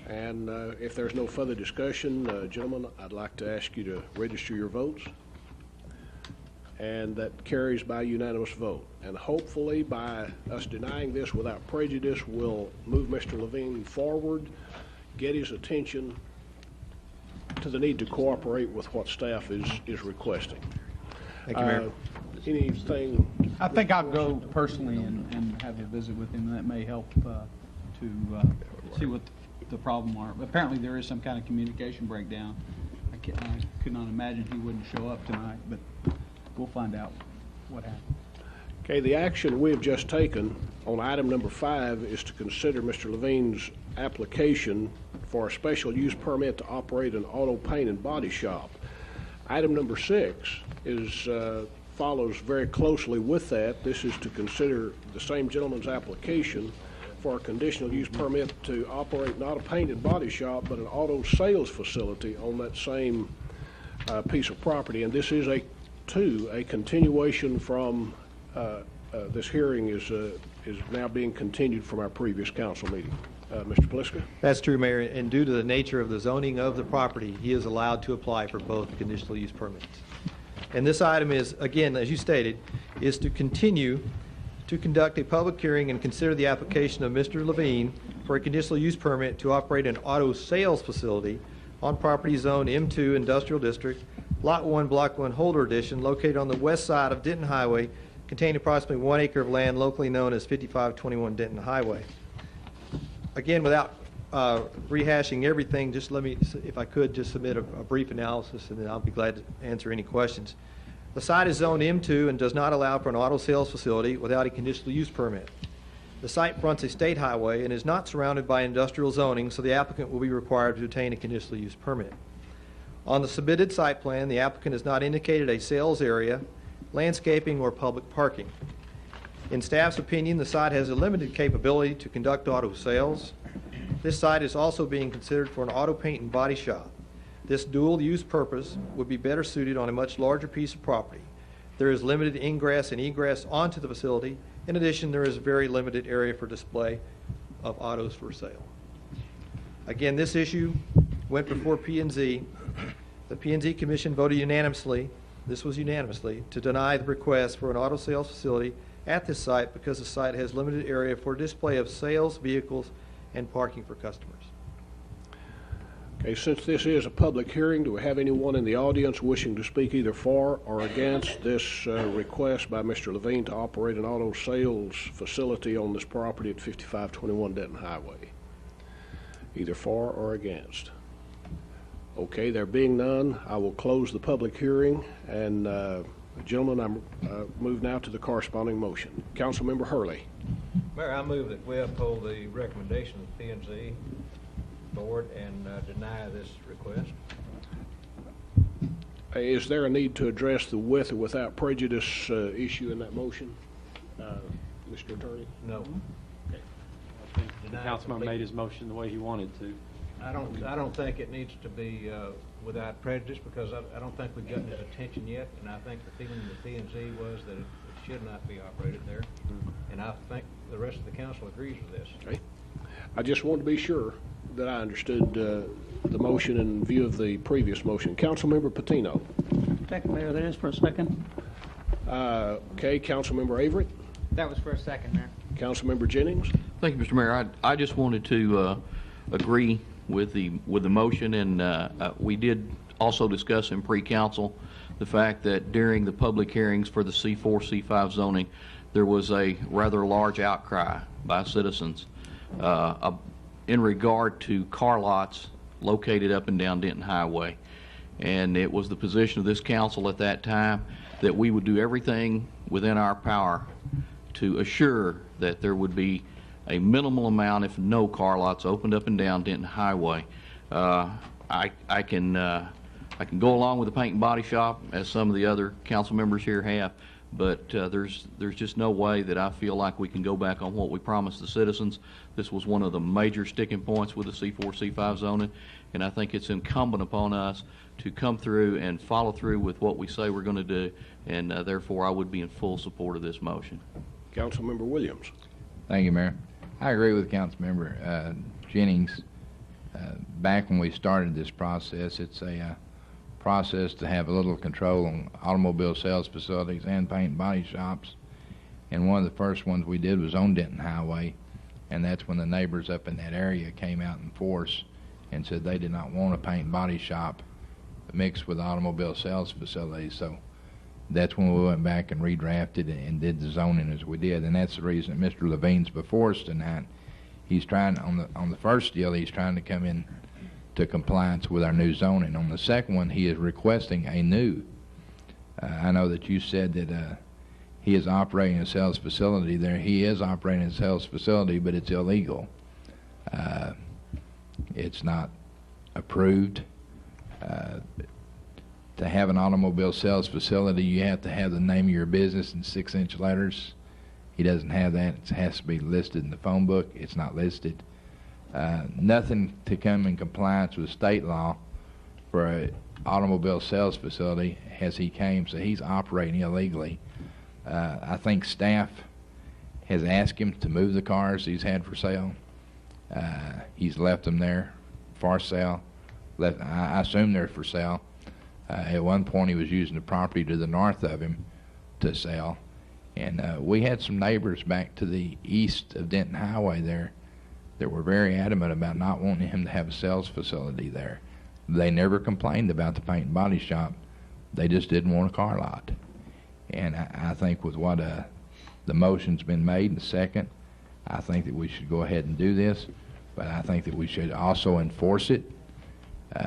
And if there's no further discussion, gentlemen, I'd like to ask you to register your votes. And that carries by unanimous vote. And hopefully by us denying this without prejudice, we'll move Mr. Levine forward, get his attention to the need to cooperate with what staff is requesting. Thank you, Mayor. Anything? I think I'll go personally and have a visit with him. That may help to see what the problem are. Apparently there is some kind of communication breakdown. I could not imagine he wouldn't show up tonight, but we'll find out what happened. Okay, the action we have just taken on item number 5 is to consider Mr. Levine's application for a special use permit to operate an auto paint and body shop. Item number 6 is follows very closely with that. This is to consider the same gentleman's application for a conditional use permit to operate not a paint and body shop, but an auto sales facility on that same piece of property. And this is a continuation from this hearing is now being continued from our previous council meeting. Mr. Pliska? That's true, Mayor, and due to the nature of the zoning of the property, he is allowed to apply for both conditional use permits. And this item is, again, as you stated, is to continue to conduct a public hearing and consider the application of Mr. Levine for a conditional use permit to operate an auto sales facility on property zone M2 Industrial District, Lot 1, Block 1, Holder Edition, located on the west side of Denton Highway, containing approximately 1 acre of land locally known as 5521 Denton Highway. Again, without rehashing everything, just let me, if I could, just submit a brief analysis, and then I'll be glad to answer any questions. The site is zoned M2 and does not allow for an auto sales facility without a conditional use permit. The site fronts a state highway and is not surrounded by industrial zoning, so the applicant will be required to obtain a conditional use permit. On the submitted site plan, the applicant has not indicated a sales area, landscaping, or public parking. In staff's opinion, the site has a limited capability to conduct auto sales. This site is also being considered for an auto paint and body shop. This dual-use purpose would be better suited on a much larger piece of property. There is limited ingress and egress onto the facility. In addition, there is a very limited area for display of autos for sale. Again, this issue went before P&Z. The P&Z Commission voted unanimously, this was unanimously, to deny the request for an auto sales facility at this site because the site has limited area for display of sales, vehicles, and parking for customers. Okay, since this is a public hearing, do we have anyone in the audience wishing to speak either for or against this request by Mr. Levine to operate an auto sales facility on this property at 5521 Denton Highway? Either for or against? Okay, there being none, I will close the public hearing, and gentlemen, I move now to the corresponding motion. Councilmember Hurley. Mayor, I move that we uphold the recommendation of the P&Z board and deny this request. Is there a need to address the with or without prejudice issue in that motion, Mr. Attorney? No. Okay. The councilman made his motion the way he wanted to. I don't think it needs to be without prejudice, because I don't think we've gotten his attention yet, and I think the feeling of the P&Z was that it should not be operated there, and I think the rest of the council agrees with this. Okay. I just wanted to be sure that I understood the motion in view of the previous motion. Councilmember Patino. Thank you, Mayor. That is for a second. Okay, Councilmember Avery. That was for a second, Mayor. Councilmember Jennings. Thank you, Mr. Mayor. I just wanted to agree with the motion, and we did also discuss in pre-council the fact that during the public hearings for the C4, C5 zoning, there was a rather large outcry by citizens in regard to car lots located up and down Denton Highway. And it was the position of this council at that time that we would do everything within our power to assure that there would be a minimal amount, if no, car lots opened up and down Denton Highway. I can go along with the paint and body shop, as some of the other council members here have, but there's just no way that I feel like we can go back on what we promised the citizens. This was one of the major sticking points with the C4, C5 zoning, and I think it's incumbent upon us to come through and follow through with what we say we're going to do, and therefore I would be in full support of this motion. Councilmember Williams. Thank you, Mayor. I agree with Councilmember Jennings. Back when we started this process, it's a process to have a little control on automobile sales facilities and paint and body shops. And one of the first ones we did was on Denton Highway, and that's when the neighbors up in that area came out in force and said they did not want a paint and body shop mixed with automobile sales facilities. So that's when we went back and redrafted it and did the zoning as we did, and that's the reason that Mr. Levine's before us tonight. He's trying, on the first deal, he's trying to come in to compliance with our new zoning. On the second one, he is requesting a new. I know that you said that he is operating a sales facility there. He is operating a sales facility, but it's illegal. It's not approved. To have an automobile sales facility, you have to have the name of your business in 6-inch letters. He doesn't have that. It has to be listed in the phone book. It's not listed. Nothing to come in compliance with state law for an automobile sales facility as he came, so he's operating illegally. I think staff has asked him to move the cars he's had for sale. He's left them there for sale. I assume they're for sale. At one point, he was using the property to the north of him to sell. And we had some neighbors back to the east of Denton Highway there that were very adamant about not wanting him to have a sales facility there. They never complained about the paint and body shop. They just didn't want a car lot. And I think with what the motion's been made and second, I think that we should go ahead and do this, but I think that we should also enforce it.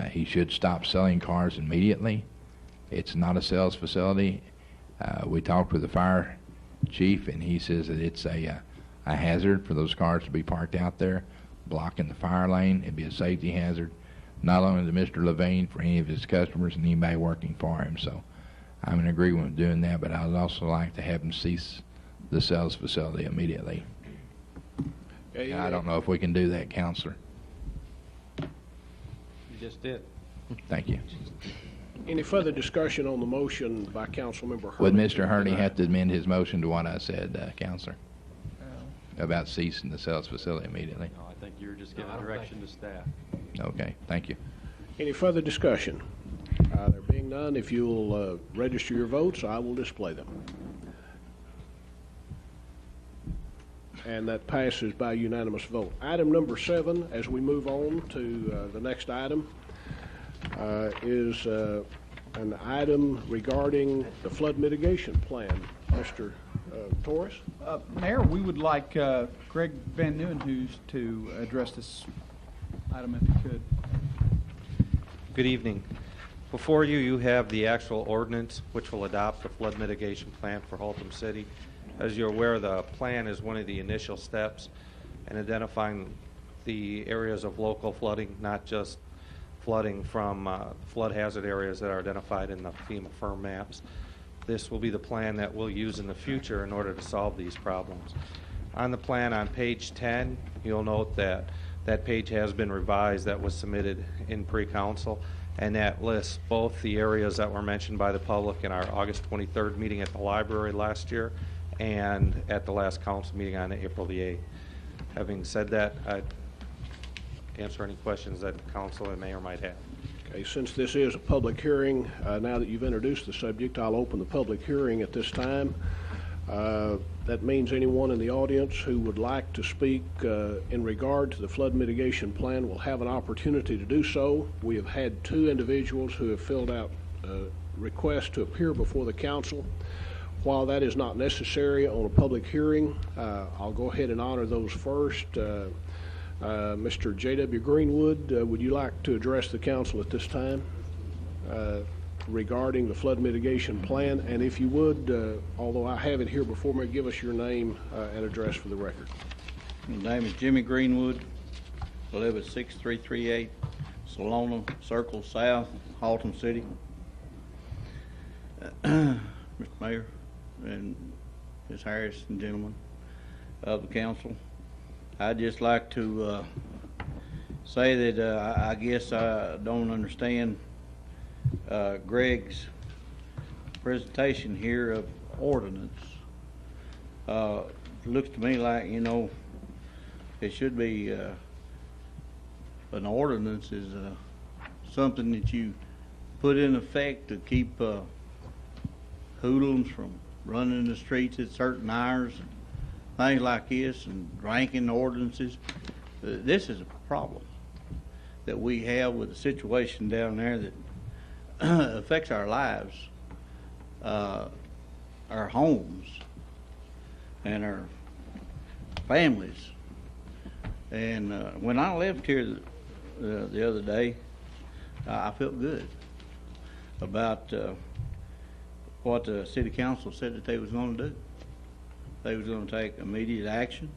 He should stop selling cars immediately. It's not a sales facility. We talked with the fire chief, and he says that it's a hazard for those cars to be parked out there, blocking the fire lane. It'd be a safety hazard, not only to Mr. Levine, for any of his customers and anybody working for him. So I'm in agreement with doing that, but I would also like to have him cease the sales facility immediately. I don't know if we can do that, Counselor. You just did. Thank you. Any further discussion on the motion by Councilmember Hurley? Would Mr. Hurney have to amend his motion to what I said, Counselor, about ceasing the sales facility immediately? No, I think you were just giving direction to staff. Okay, thank you. Any further discussion? There being none, if you'll register your votes, I will display them. And that passes by unanimous vote. Item number 7, as we move on to the next item, is an item regarding the flood mitigation plan. Mr. Torres? Mayor, we would like Greg Van Nieuwenhuis to address this item if he could. Good evening. Before you, you have the actual ordinance which will adopt the flood mitigation plan for Haltom City. As you're aware, the plan is one of the initial steps in identifying the areas of local flooding, not just flooding from flood hazard areas that are identified in the FEMA firm maps. This will be the plan that we'll use in the future in order to solve these problems. On the plan on page 10, you'll note that that page has been revised. That was submitted in pre-council, and that lists both the areas that were mentioned by the public in our August 23rd meeting at the library last year and at the last council meeting on April the 8th. Having said that, I'd answer any questions that the council and mayor might have. Okay, since this is a public hearing, now that you've introduced the subject, I'll open the public hearing at this time. That means anyone in the audience who would like to speak in regard to the flood mitigation plan will have an opportunity to do so. We have had 2 individuals who have filled out requests to appear before the council. While that is not necessary on a public hearing, I'll go ahead and honor those first. Mr. J.W. Greenwood, would you like to address the council at this time regarding the flood mitigation plan? And if you would, although I have it here before me, give us your name and address for the record. My name is Jimmy Greenwood. I live at 6338 Salona Circle South, Haltom City. Mr. Mayor and Ms. Harris and gentlemen of the council, I'd just like to say that I guess I don't understand Greg's presentation here of ordinance. It looks to me like, you know, it should be an ordinance is something that you put in effect to keep hoodlums from running the streets at certain hours, things like this, and drinking ordinances. This is a problem that we have with the situation down there that affects our lives, our homes, and our families. And when I left here the other day, I felt good about what the city council said that they was going to do. They was going to take immediate action.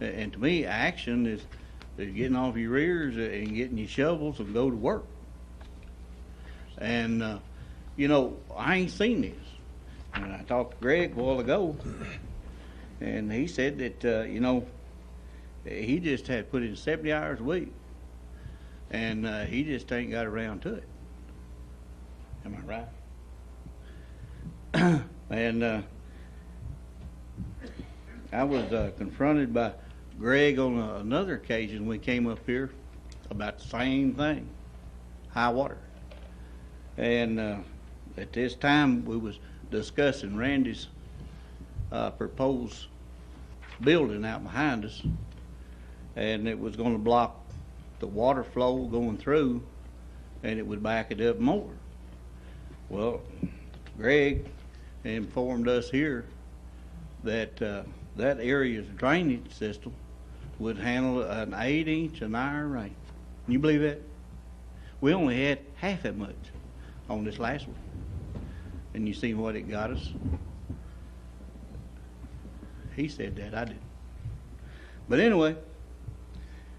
And to me, action is getting off your rears and getting your shovels and go to work. And, you know, I ain't seen this. And I talked to Greg a while ago, and he said that, you know, he just had put in 70 hours a week, and he just ain't got around to it. Am I right? And I was confronted by Greg on another occasion. We came up here about the same thing, high water. And at this time, we was discussing Randy's proposed building out behind us, and it was going to block the water flow going through, and it would back it up more. Well, Greg informed us here that that area's drainage system would handle an 8-inch an hour rain. Can you believe that? We only had half that much on this last one. And you seen what it got us? He said that, I didn't. But anyway,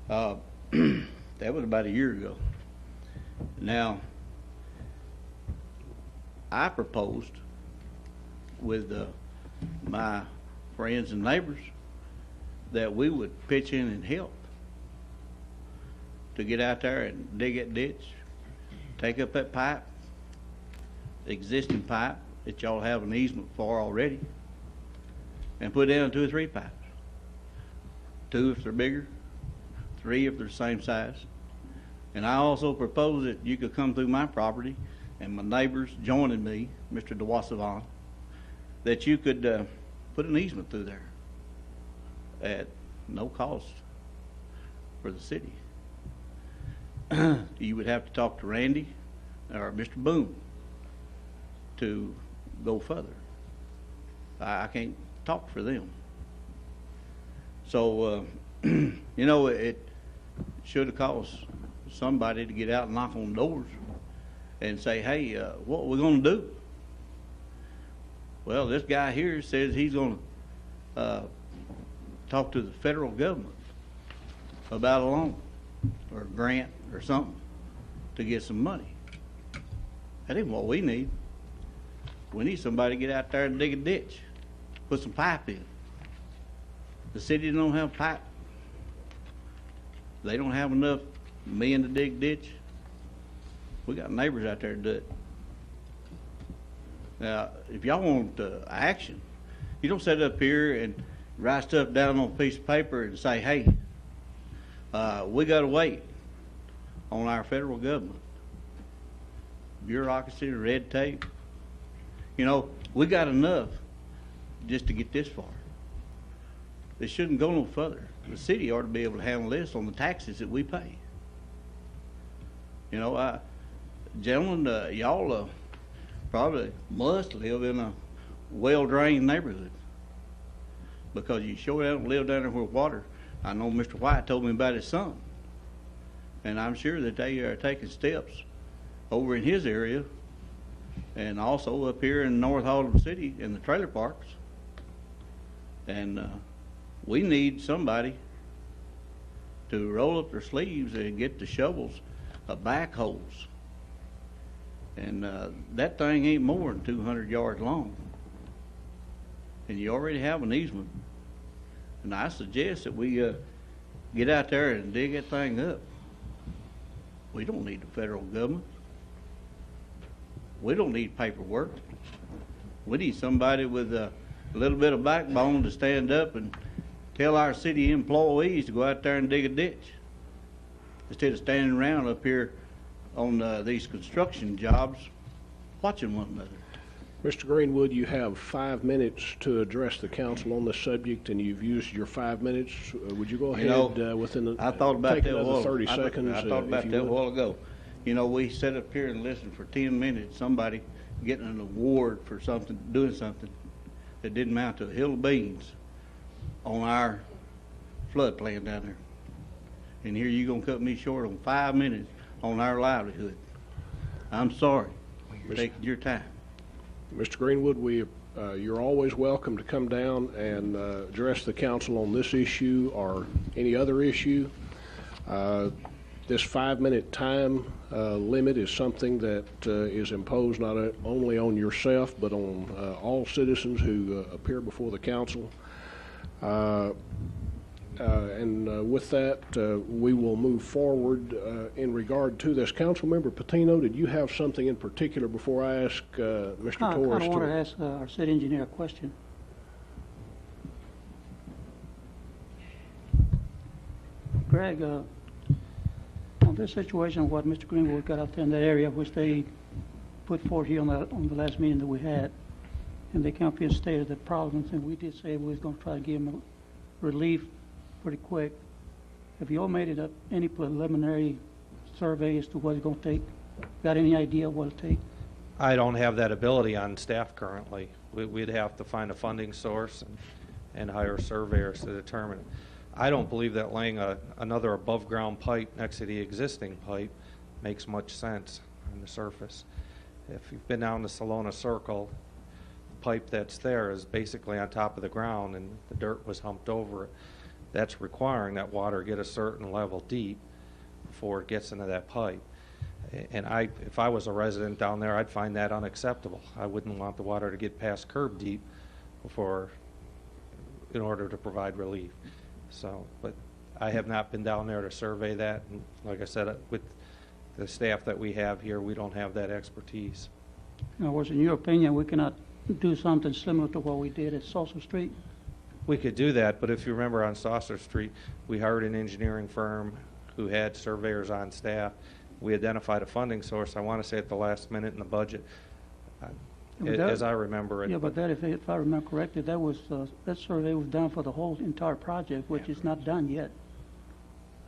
that was about a year ago. Now, I proposed with my friends and neighbors that we would pitch in and help to get out there and dig that ditch, take up that pipe, existing pipe that y'all have an easement for already, and put down 2 or 3 pipes. 2 if they're bigger, 3 if they're the same size. And I also proposed that you could come through my property, and my neighbors joining me, Mr. DeWassavan, that you could put an easement through there at no cost for the city. You would have to talk to Randy or Mr. Boone to go further. I can't talk for them. So, you know, it should have cost somebody to get out and knock on doors and say, hey, what are we going to do? Well, this guy here says he's going to talk to the federal government about a loan or a grant or something to get some money. That ain't what we need. We need somebody to get out there and dig a ditch, put some pipe in. The city don't have pipe. They don't have enough men to dig a ditch. We got neighbors out there to do it. Now, if y'all want action, you don't sit up here and write stuff down on a piece of paper and say, hey, we got to wait on our federal government. Bureaucracy, red tape. You know, we got enough just to get this far. They shouldn't go no further. The city ought to be able to handle this on the taxes that we pay. You know, gentlemen, y'all probably must live in a well-drained neighborhood because you sure don't live down there with water. I know Mr. White told me about his son, and I'm sure that they are taking steps over in his area and also up here in North Haltom City in the trailer parks. And we need somebody to roll up their sleeves and get the shovels backhoes. And that thing ain't more than 200 yards long. And you already have an easement. And I suggest that we get out there and dig that thing up. We don't need the federal government. We don't need paperwork. We need somebody with a little bit of backbone to stand up and tell our city employees to go out there and dig a ditch instead of standing around up here on these construction jobs watching one another. Mr. Greenwood, you have 5 minutes to address the council on this subject, and you've used your 5 minutes. Would you go ahead within the I thought about take that another 30 seconds? I thought about that a while ago. You know, we sat up here and listened for 10 minutes, somebody getting an award for something, doing something that didn't amount to a hill of beans on our floodplain down there. And here you gonna cut me short on 5 minutes on our livelihood. I'm sorry for taking your time. Mr. Greenwood, you're always welcome to come down and address the council on this issue or any other issue. This 5-minute time limit is something that is imposed not only on yourself but on all citizens who appear before the council. And with that, we will move forward in regard to this. Councilmember Patino, did you have something in particular before I ask Mr. Torres? I want to ask our city engineer a question. Greg, on this situation, what Mr. Greenwood got out there in that area, which they put forth here on the last meeting that we had, and they come up here and stated the problems, and we did say we was going to try to give them relief pretty quick. Have you all made it up any preliminary survey as to what it's going to take? Got any idea what it'll take? I don't have that ability on staff currently. We'd have to find a funding source and hire surveyors to determine it. I don't believe that laying another above-ground pipe next to the existing pipe makes much sense on the surface. If you've been down the Salona Circle, the pipe that's there is basically on top of the ground and the dirt was humped over it. That's requiring that water get a certain level deep before it gets into that pipe. And if I was a resident down there, I'd find that unacceptable. I wouldn't want the water to get past curb deep in order to provide relief. So, but I have not been down there to survey that. And like I said, with the staff that we have here, we don't have that expertise. In other words, in your opinion, we cannot do something similar to what we did at Saucer Street? We could do that, but if you remember on Saucer Street, we hired an engineering firm who had surveyors on staff. We identified a funding source, I want to say at the last minute in the budget, as I remember it. Yeah, but that, if I remember correctly, that survey was done for the whole entire project, which is not done yet.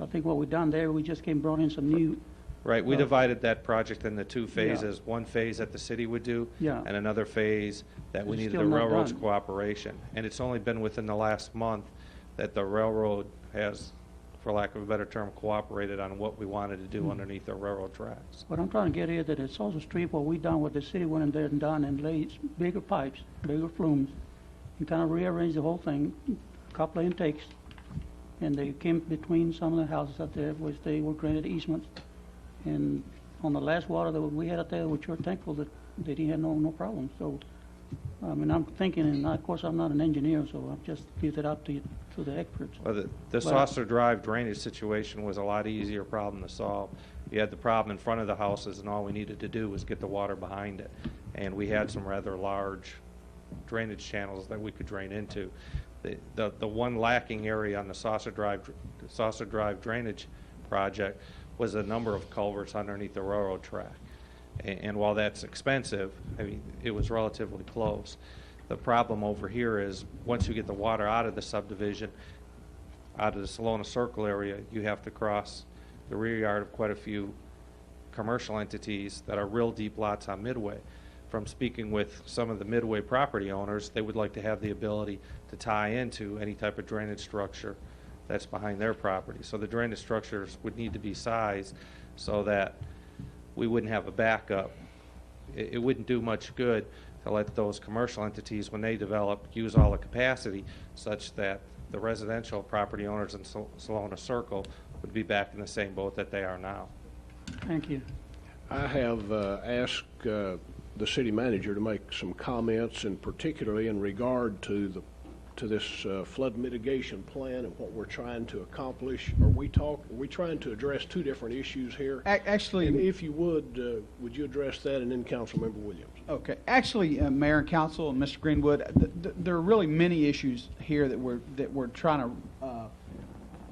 I think what we done there, we just brought in some new. Right, we divided that project into two phases. Yeah. One phase that the city would do, yeah, and another phase that we needed the railroad's cooperation. And it's only been within the last month that the railroad has, for lack of a better term, cooperated on what we wanted to do underneath the railroad tracks. What I'm trying to get here that at Saucer Street, what we done, what the city went in there and done and laid bigger pipes, bigger flumes, and kind of rearranged the whole thing, a couple of intakes, and they came between some of the houses out there, which they were granted easements. And on the last water that we had out there, which we're thankful that they didn't have no problem. So, I mean, I'm thinking, and of course I'm not an engineer, so I'll just leave it up to the experts. Well, the Saucer Drive drainage situation was a lot easier problem to solve. You had the problem in front of the houses, and all we needed to do was get the water behind it. And we had some rather large drainage channels that we could drain into. The one lacking area on the Saucer Drive drainage project was a number of culverts underneath the railroad track. And while that's expensive, I mean, it was relatively close. The problem over here is once you get the water out of the subdivision, out of the Salona Circle area, you have to cross the rear yard of quite a few commercial entities that are real deep lots on Midway. From speaking with some of the Midway property owners, they would like to have the ability to tie into any type of drainage structure that's behind their property. So the drainage structures would need to be sized so that we wouldn't have a backup. It wouldn't do much good to let those commercial entities, when they develop, use all the capacity such that the residential property owners in Salona Circle would be back in the same boat that they are now. Thank you. I have asked the city manager to make some comments, and particularly in regard to this flood mitigation plan and what we're trying to accomplish. Are we trying to address two different issues here? Actually, and if you would you address that, and then Councilmember Williams? Okay. Actually, Mayor and Council and Mr. Greenwood, there are really many issues here that we're trying to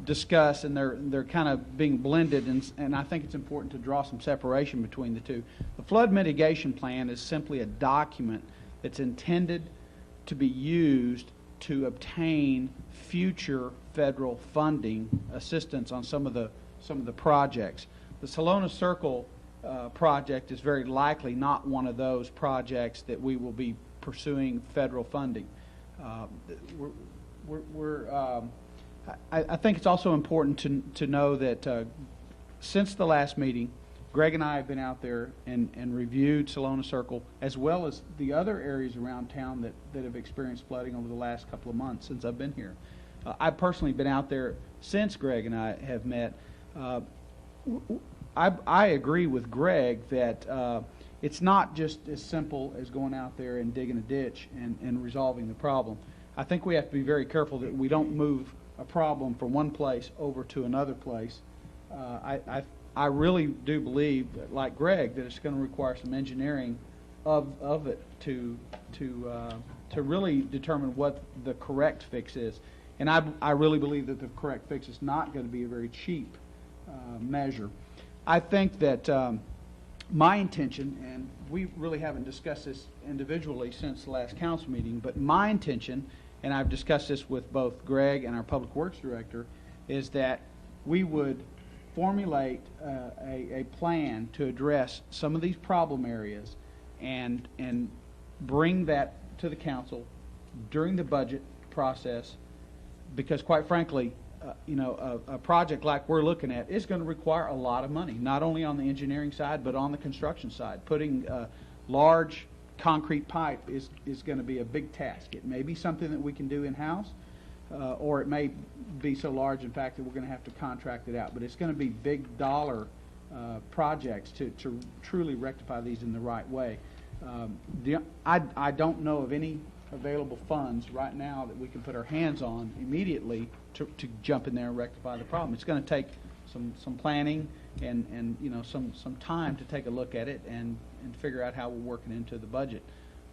discuss, and they're kind of being blended, and I think it's important to draw some separation between the two. The flood mitigation plan is simply a document that's intended to be used to obtain future federal funding assistance on some of the projects. The Salona Circle project is very likely not one of those projects that we will be pursuing federal funding. I think it's also important to know that since the last meeting, Greg and I have been out there and reviewed Salona Circle, as well as the other areas around town that have experienced flooding over the last couple of months since I've been here. I've personally been out there since Greg and I have met. I agree with Greg that it's not just as simple as going out there and digging a ditch and resolving the problem. I think we have to be very careful that we don't move a problem from one place over to another place. I really do believe, like Greg, that it's going to require some engineering of it to really determine what the correct fix is. And I really believe that the correct fix is not going to be a very cheap measure. I think that my intention, and we really haven't discussed this individually since the last council meeting, but my intention, and I've discussed this with both Greg and our Public Works Director, is that we would formulate a plan to address some of these problem areas and bring that to the council during the budget process, because quite frankly, a project like we're looking at is going to require a lot of money, not only on the engineering side, but on the construction side. Putting large concrete pipe is going to be a big task. It may be something that we can do in-house, or it may be so large, in fact, that we're going to have to contract it out. But it's going to be big dollar projects to truly rectify these in the right way. I don't know of any available funds right now that we can put our hands on immediately to jump in there and rectify the problem. It's going to take some planning and some time to take a look at it and figure out how we're working into the budget.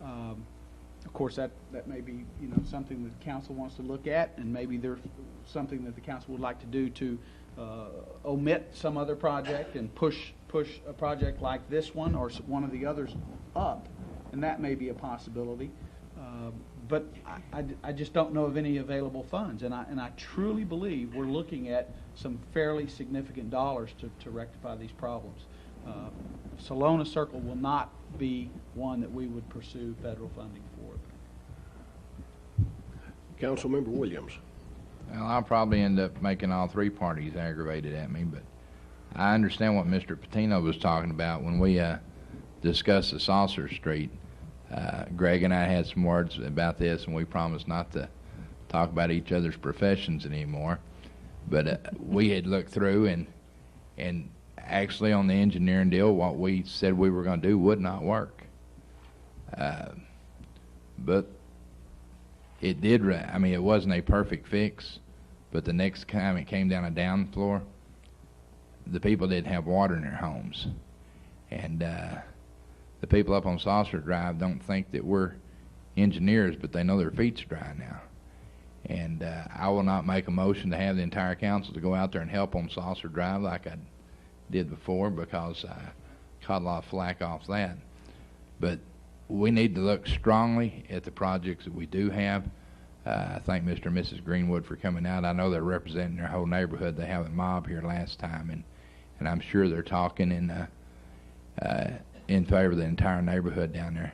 Of course, that may be something that the council wants to look at, and maybe there's something that the council would like to do to omit some other project and push a project like this one or one of the others up, and that may be a possibility. But I just don't know of any available funds, and I truly believe we're looking at some fairly significant dollars to rectify these problems. Salona Circle will not be one that we would pursue federal funding for. Councilmember Williams. Well, I'll probably end up making all three parties aggravated at me, but I understand what Mr. Patino was talking about when we discussed the Saucer Street. Greg and I had some words about this, and we promised not to talk about each other's professions anymore. But we had looked through, and actually on the engineering deal, what we said we were going to do would not work. But it did. I mean, it wasn't a perfect fix, but the next time it came down a down floor, the people didn't have water in their homes, and the people up on Saucer Drive don't think that we're engineers, but they know their feet's dry now. And I will not make a motion to have the entire council to go out there and help on Saucer Drive like I did before, because I caught a lot of flack off that. But we need to look strongly at the projects that we do have. I thank Mr. and Mrs. Greenwood for coming out. I know they're representing their whole neighborhood. They had a mob here last time, and I'm sure they're talking in favor of the entire neighborhood down there.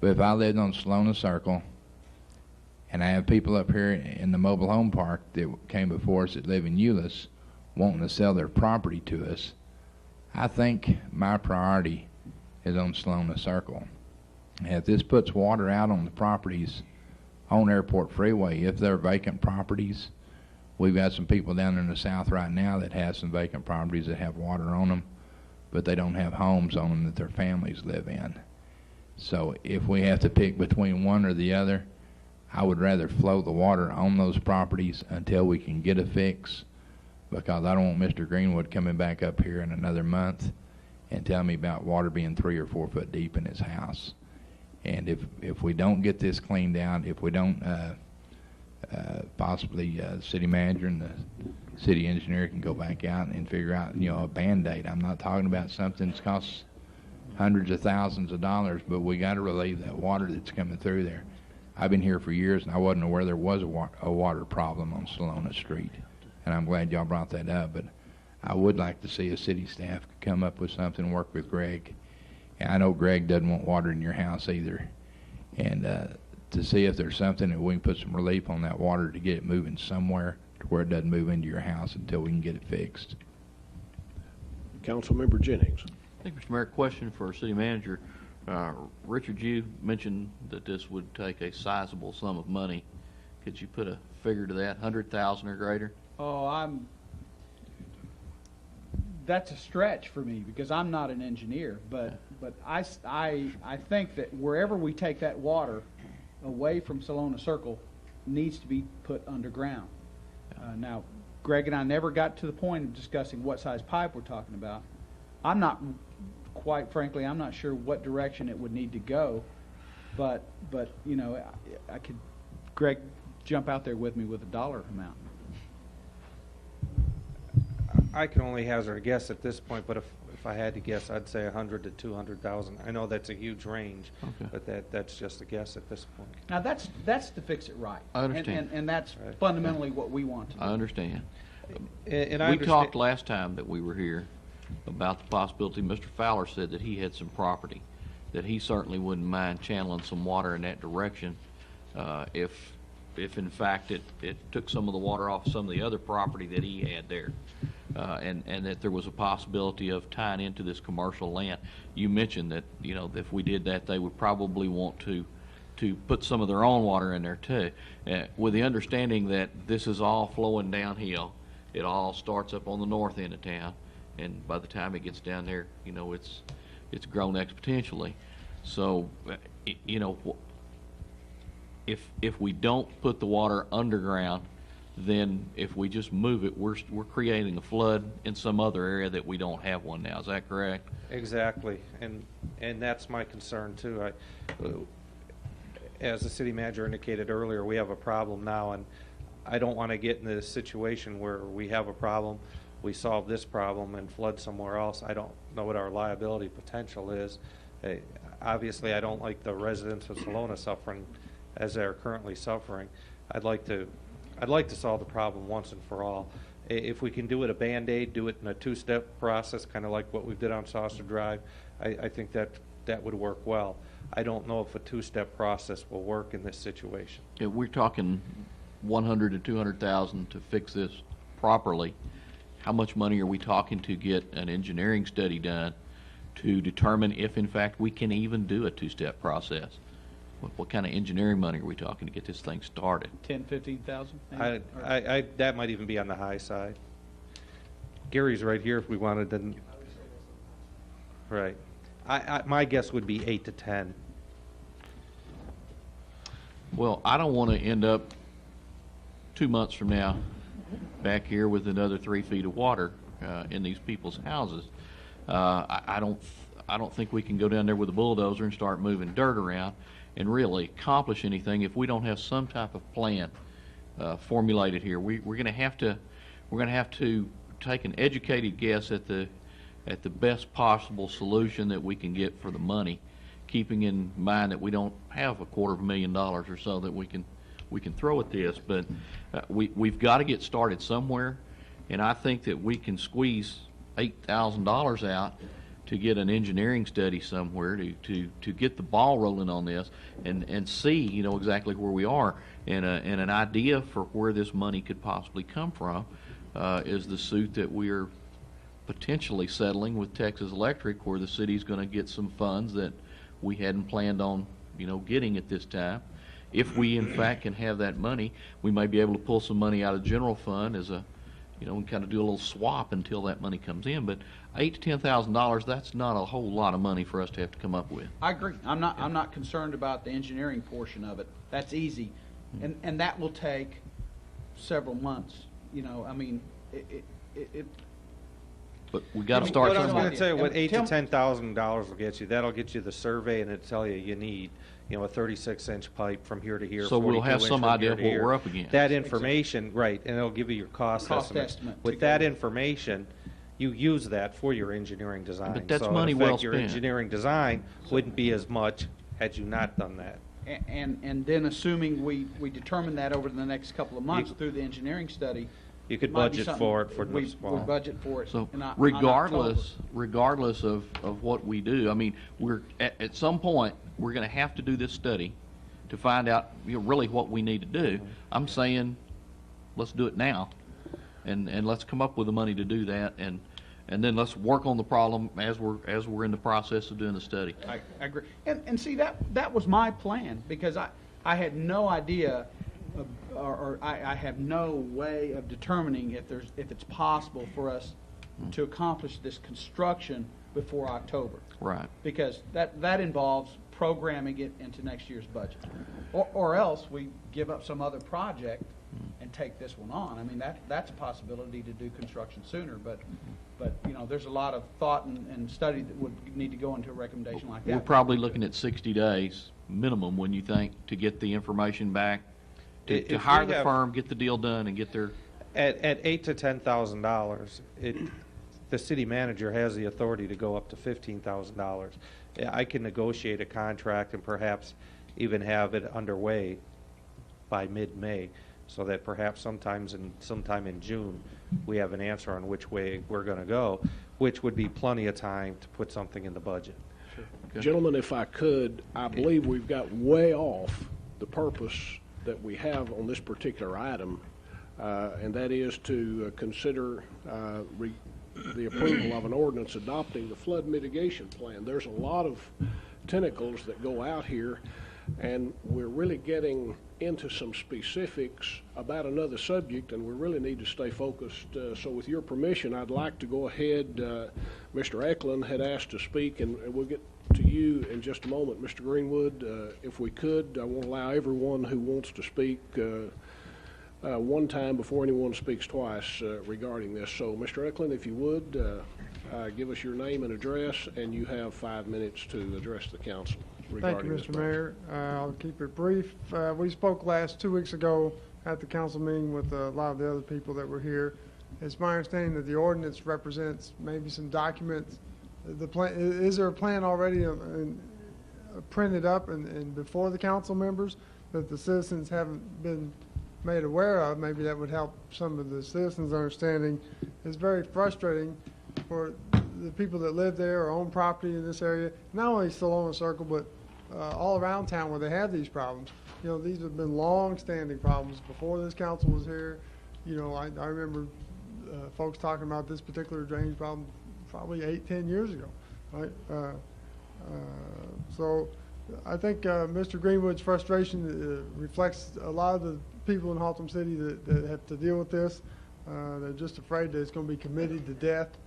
But if I lived on Salona Circle, and I have people up here in the mobile home park that came before us that live in Euless wanting to sell their property to us, I think my priority is on Salona Circle. And if this puts water out on the properties on Airport Freeway, if they're vacant properties, we've got some people down there in the south right now that have some vacant properties that have water on them, but they don't have homes on them that their families live in. So if we have to pick between one or the other, I would rather flow the water on those properties until we can get a fix, because I don't want Mr. Greenwood coming back up here in another month and telling me about water being 3 or 4 foot deep in his house. And if we don't get this cleaned out, if we don't, possibly the city manager and the city engineer can go back out and figure out, a Band-Aid. I'm not talking about something that's costs hundreds of thousands of dollars, but we got to relieve that water that's coming through there. I've been here for years, and I wasn't aware there was a water problem on Salona Street, and I'm glad y'all brought that up. But I would like to see a city staff come up with something and work with Greg. And I know Greg doesn't want water in your house either, and to see if there's something that we can put some relief on that water to get it moving somewhere to where it doesn't move into your house until we can get it fixed. Councilmember Jennings. Thank you, Mr. Mayor. Question for our city manager. Richard, you mentioned that this would take a sizable sum of money. Could you put a figure to that, 100,000 or greater? Oh, that's a stretch for me because I'm not an engineer, but I think that wherever we take that water away from Salona Circle needs to be put underground. Now, Greg and I never got to the point of discussing what size pipe we're talking about. Quite frankly, I'm not sure what direction it would need to go, but Greg jump out there with me with a dollar amount. I can only hazard a guess at this point, but if I had to guess, I'd say 100 to 200,000. I know that's a huge range, Okay. but that's just a guess at this point. Now, that's to fix it right. I understand. And that's fundamentally what we want to do. I understand. And We talked last time that we were here about the possibility, Mr. Fowler said that he had some property, that he certainly wouldn't mind channeling some water in that direction if in fact it took some of the water off some of the other property that he had there. And that there was a possibility of tying into this commercial land. You mentioned that, you know, if we did that, they would probably want to put some of their own water in there too, with the understanding that this is all flowing downhill. It all starts up on the north end of town, and by the time it gets down there, you know, it's grown exponentially. So, you know, if we don't put the water underground, then if we just move it, we're creating a flood in some other area that we don't have one now. Is that correct? Exactly, and that's my concern too. As the city manager indicated earlier, we have a problem now, and I don't want to get in this situation where we have a problem, we solve this problem and flood somewhere else. I don't know what our liability potential is. Obviously, I don't like the residents of Salona suffering as they're currently suffering. I'd like to solve the problem once and for all. If we can do it a Band-Aid, do it in a two-step process, kind of like what we did on Saucer Drive, I think that would work well. I don't know if a two-step process will work in this situation. If we're talking 100 to 200,000 to fix this properly, how much money are we talking to get an engineering study done to determine if in fact we can even do a two-step process? What kind of engineering money are we talking to get this thing started? 10, 15,000? That might even be on the high side. Gary's right here if we wanted to. Right. My guess would be 8 to 10. Well, I don't want to end up 2 months from now back here with another 3 feet of water in these people's houses. I don't think we can go down there with a bulldozer and start moving dirt around and really accomplish anything if we don't have some type of plan formulated here. We're going to have to take an educated guess at the best possible solution that we can get for the money, keeping in mind that we don't have $250,000 or so that we can throw at this. But we've got to get started somewhere, and I think that we can squeeze $8,000 out to get an engineering study somewhere to get the ball rolling on this and see, you know, exactly where we are, and an idea for where this money could possibly come from is the suit that we're potentially settling with Texas Electric, where the city's going to get some funds that we hadn't planned on, you know, getting at this time. If we in fact can have that money, we may be able to pull some money out of the general fund as a, you know, and kind of do a little swap until that money comes in. But $8,000 to $10,000, that's not a whole lot of money for us to have to come up with. I agree. I'm not concerned about the engineering portion of it. That's easy, and that will take several months. You know, I mean, it But we got to start I was somewhere. going to say, what $8,000 to $10,000 will get you, that'll get you the survey, and it'll tell you need, you know, a 36-inch pipe from here to here. So we'll have 42 some inch from idea here of to what here. we're up against. That information, right, and it'll give you your cost estimate. With that information, you use that for your engineering design. But that's So in money effect, well your spent. engineering design wouldn't be as much had you not done that. and then assuming we determine that over the next couple of months through the engineering study. You could might be budget something for it for we this fall. budget for it. So in October. regardless of what we do, I mean, we're at some point we're going to have to do this study to find out, you know, really what we need to do. I'm saying let's do it now, and let's come up with the money to do that, and then let's work on the problem as we're in the process of doing the study. I agree. And see, that was my plan, because I had no idea or I have no way of determining if it's possible for us to accomplish this construction before October. Right. Because that involves programming it into next year's budget. Or else we give up some other project and take this one on. I mean, that's a possibility to do construction sooner, but you know, there's a lot of thought and study that would need to go into a recommendation like that. We're probably looking at 60 days minimum, when you think, to get the information back, If to we hire the have- firm, get the deal done, and get their, At $8,000 to $10,000, the city manager has the authority to go up to $15,000. I can negotiate a contract and perhaps even have it underway by mid-May, so that perhaps sometime in June, we have an answer on which way we're going to go, which would be plenty of time to put something in the budget. Gentlemen, if I could, I believe we've got way off the purpose that we have on this particular item, and that is to consider the approval of an ordinance adopting the flood mitigation plan. There's a lot of tentacles that go out here, and we're really getting into some specifics about another subject, and we really need to stay focused. So with your permission, I'd like to go ahead. Mr. Eklund had asked to speak, and we'll get to you in just a moment. Mr. Greenwood, if we could, I want to allow everyone who wants to speak one time before anyone speaks twice regarding this. So, Mr. Eklund, if you would, give us your name and address, and you have 5 minutes to address the council regarding Thank you, this Mr. matter. Mayor. I'll keep it brief. We spoke 2 weeks ago at the council meeting with a lot of the other people that were here. It's my understanding that the ordinance represents maybe some documents. The plan, is there a plan already printed up and before the council members that the citizens haven't been made aware of? Maybe that would help some of the citizens' understanding. It's very frustrating for the people that live there or own property in this area, not only Salona Circle, but all around town where they have these problems. You know, these have been long-standing problems before this council was here. You know, I remember folks talking about this particular drainage problem probably 8-10 years ago, right? So I think Mr. Greenwood's frustration reflects a lot of the people in Haltom City that have to deal with this. They're just afraid that it's going to be committed to death.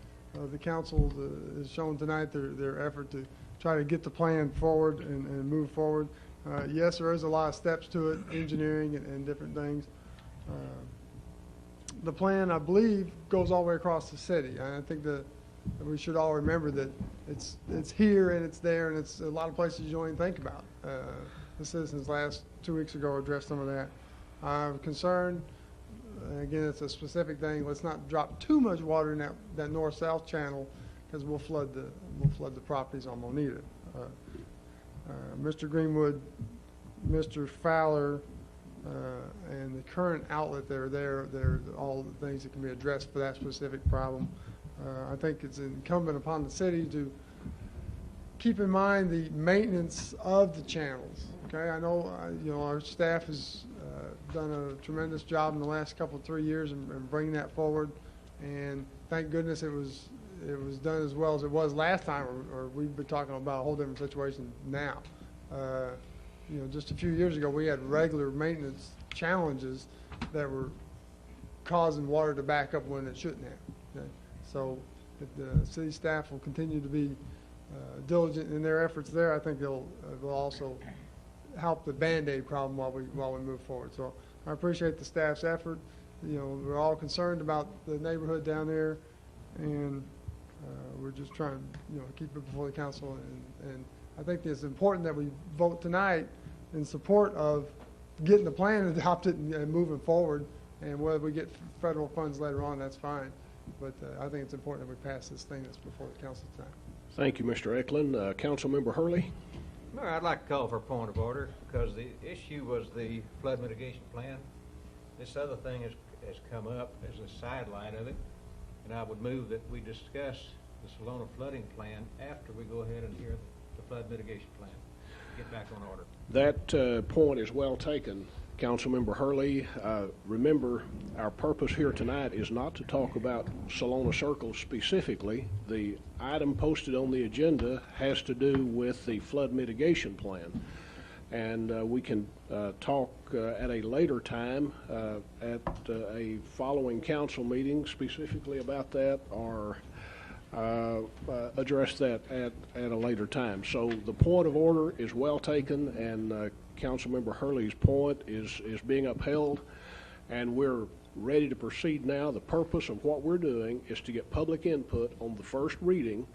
The council has shown tonight their effort to try to get the plan forward and move forward. Yes, there is a lot of steps to it, engineering and different things. The plan, I believe, goes all the way across the city. I think that we should all remember that it's here and it's there, and it's a lot of places you don't even think about. The citizens 2 weeks ago addressed some of that. I'm concerned, again, it's a specific thing, let's not drop too much water in that north-south channel, because we'll flood the properties on Monita. Mr. Greenwood, Mr. Fowler, and the current outlet that are there, they're all the things that can be addressed for that specific problem. I think it's incumbent upon the city to keep in mind the maintenance of the channels. Okay, I know our staff has done a tremendous job in the last 3 years in bringing that forward, and thank goodness it was done as well as it was last time, or we'd be talking about a whole different situation now. Just a few years ago, we had regular maintenance challenges that were causing water to back up when it shouldn't have. Okay? So if the city staff will continue to be diligent in their efforts there, I think they'll also help the Band-Aid problem while we move forward. So I appreciate the staff's effort. We're all concerned about the neighborhood down there, and we're just trying to keep it before the council. And I think it's important that we vote tonight in support of getting the plan adopted and moving forward. And whether we get federal funds later on, that's fine. But I think it's important that we pass this thing that's before the council tonight. Thank you, Mr. Eklund. Councilmember Hurley. Mayor, I'd like to call for a point of order, because the issue was the flood mitigation plan. This other thing has come up as a sideline of it, and I would move that we discuss the Salona flooding plan after we go ahead and hear the flood mitigation plan. Get back on order. That point is well taken, Councilmember Hurley. Remember, our purpose here tonight is not to talk about Salona Circle specifically. The item posted on the agenda has to do with the flood mitigation plan. And we can talk at a later time at a following council meeting specifically about that, or address that at a later time. So the point of order is well taken, and Councilmember Hurley's point is being upheld, and we're ready to proceed now. The purpose of what we're doing is to get public input on the first reading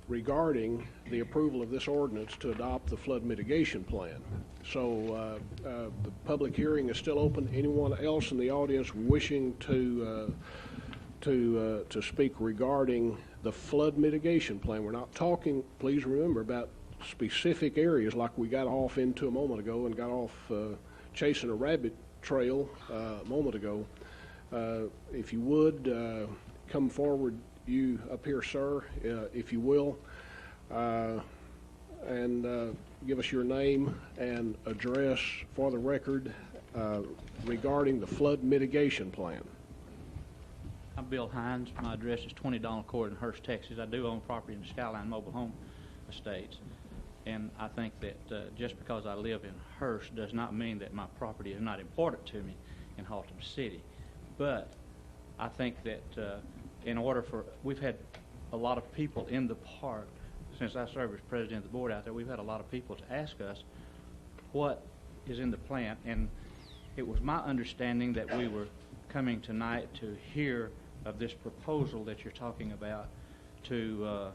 regarding the approval of this ordinance to adopt the flood mitigation plan. So the public hearing is still open. Anyone else in the audience wishing to speak regarding the flood mitigation plan? We're not talking, please remember, about specific areas like we got off into a moment ago and got off chasing a rabbit trail a moment ago. If you would, come forward, you up here, sir, if you will, and give us your name and address for the record regarding the flood mitigation plan. I'm Bill Hines. My address is 20 Donald Court in Hurst, Texas. I do own property in the Skyline Mobile Home Estates. And I think that just because I live in Hurst does not mean that my property is not important to me in Haltom City. But I think that in order for, we've had a lot of people in the park, since I served as president of the board out there, we've had a lot of people to ask us what is in the plan. And it was my understanding that we were coming tonight to hear of this proposal that you're talking about to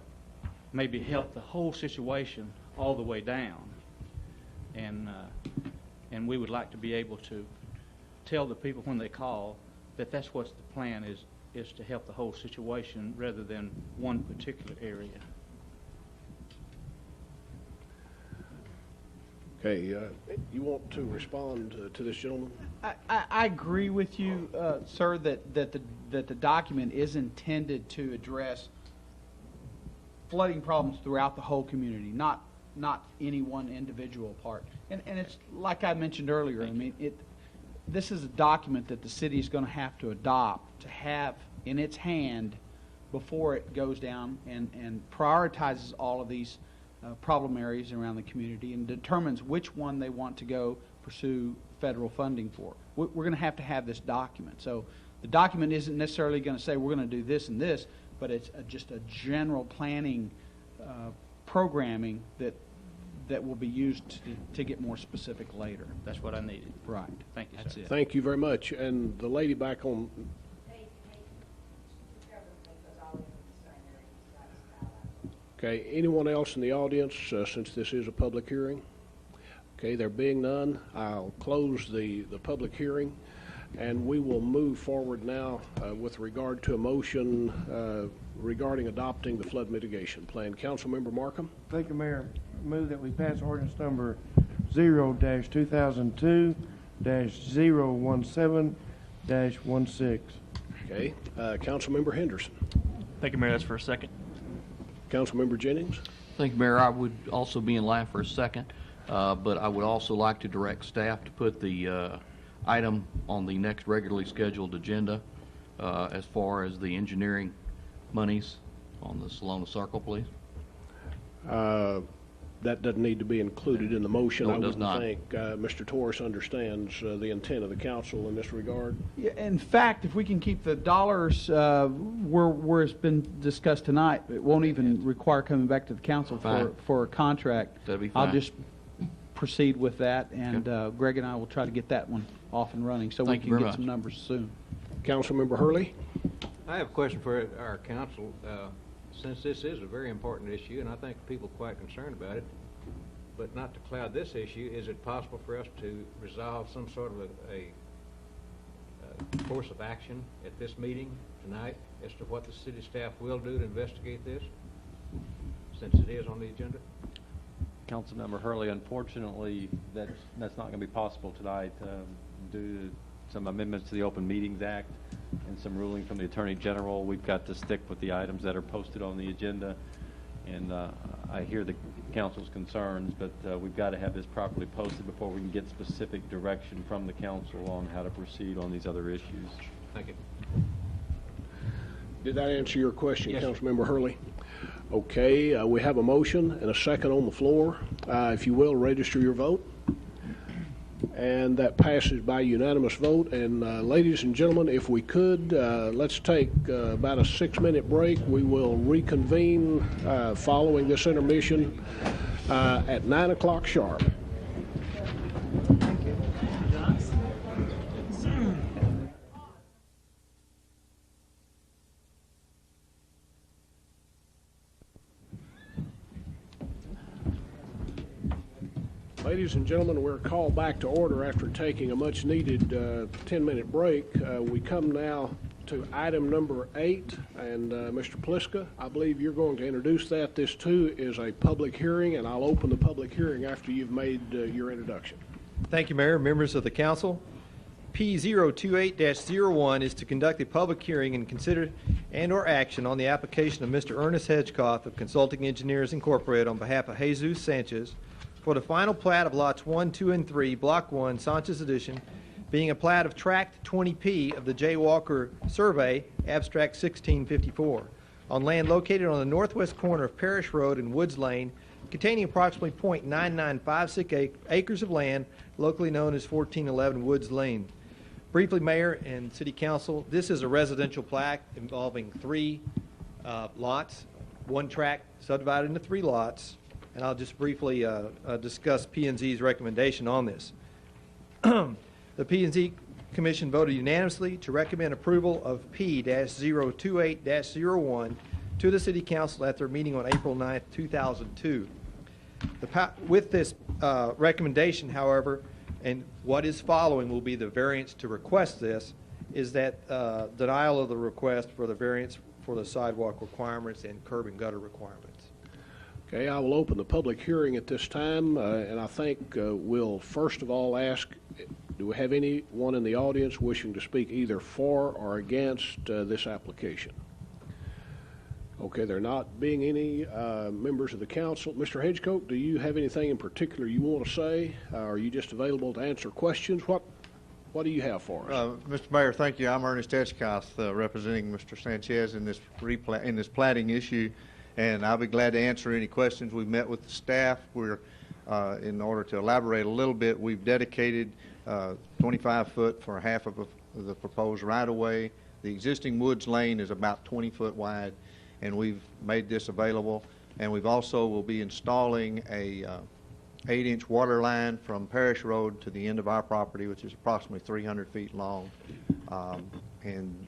maybe help the whole situation all the way down. And we would like to be able to tell the people when they call that that's what the plan is to help the whole situation rather than one particular area. Okay, you want to respond to this gentleman? I agree with you, sir, that the document is intended to address flooding problems throughout the whole community, not any one individual part. And it's like I mentioned earlier. I mean, this is a document that the city is going to have to adopt to have in its hand before it goes down and prioritizes all of these problem areas around the community and determines which one they want to go pursue federal funding for. We're going to have this document. So the document isn't necessarily going to say we're going to do this and this, but it's just a general planning programming that will be used to get more specific later. That's what I needed. Right. Thank you, That's sir. it. Thank you very much. And the lady back on. Okay, anyone else in the audience, since this is a public hearing? Okay, there being none, I'll close the public hearing, and we will move forward now with regard to a motion regarding adopting the flood mitigation plan. Councilmember Markham? Thank you, Mayor. Move that we pass ordinance number 0-2002-017-16. Okay, Councilmember Henderson? Thank you, Mayor. That's for a second. Councilmember Jennings? Thank you, Mayor. I would also be in line for a second, but I would also like to direct staff to put the item on the next regularly scheduled agenda as far as the engineering monies on the Salona Circle, please. That doesn't need to be included in the motion. No, it does not. I wouldn't think Mr. Torres understands the intent of the council in this regard. Yeah, in fact, if we can keep the dollars where it's been discussed tonight, it won't even require coming back to the council for a contract. That'd be fine. I'll just proceed with that, and Greg and I will try to get that one off and running so we can get some numbers soon. Councilmember Hurley? I have a question for our council. Since this is a very important issue, and I think people are quite concerned about it, but not to cloud this issue, is it possible for us to resolve some sort of a course of action at this meeting tonight as to what the city staff will do to investigate this, since it is on the agenda? Councilmember Hurley, unfortunately, that's not going to be possible tonight due to some amendments to the Open Meetings Act and some ruling from the Attorney General. We've got to stick with the items that are posted on the agenda, and I hear the council's concerns, but we've got to have this properly posted before we can get specific direction from the council on how to proceed on these other issues. Thank you. Did that answer your question, Yes, Councilmember Hurley? Okay, we have a motion and a second on the floor. If you will, register your vote. And that passes by unanimous vote. And ladies and gentlemen, if we could, let's take about a 6-minute break. We will reconvene following this intermission at 9 o'clock sharp. Ladies and gentlemen, we're called back to order after taking a much-needed 10-minute break. We come now to item number 8, and Mr. Pliska, I believe you're going to introduce that. This, too, is a public hearing, and I'll open the public hearing after you've made your introduction. Thank you, Mayor. Members of the council. P028-01 is to conduct a public hearing and consider and/or action on the application of Mr. Ernest Hedgecoff of Consulting Engineers Incorporated on behalf of Jesus Sanchez for the final plat of lots 1, 2, and 3, Block 1, Sanchez Edition, being a plat of Tract 20P of the J. Walker Survey, Abstract 1654, on land located on the northwest corner of Parish Road and Woods Lane, containing approximately .9956 acres of land, locally known as 1411 Woods Lane. Briefly, Mayor and City Council, this is a residential plat involving 3 lots, one tract subdivided into 3 lots, and I'll just briefly discuss P&Z's recommendation on this. The P&Z Commission voted unanimously to recommend approval of P-028-01 to the City Council at their meeting on April 9th, 2002. With this recommendation, however, and what is following will be the variance to request this, is that denial of the request for the variance for the sidewalk requirements and curb and gutter requirements. Okay, I will open the public hearing at this time, and I think we'll first of all ask, do we have anyone in the audience wishing to speak either for or against this application? Okay, there not being any members of the council. Mr. Hedgecock, do you have anything in particular you want to say? Are you just available to answer questions? What do you have for us? Mr. Mayor, thank you. I'm Ernest Hedgecock, representing Mr. Sanchez in this platting issue, and I'll be glad to answer any questions. We've met with the staff. We're in order to elaborate a little bit, we've dedicated 25 foot for half of the proposed right-of-way. The existing Woods Lane is about 20 foot wide, and we've made this available. And we've also will be installing a 8-inch water line from Parish Road to the end of our property, which is approximately 300 feet long. And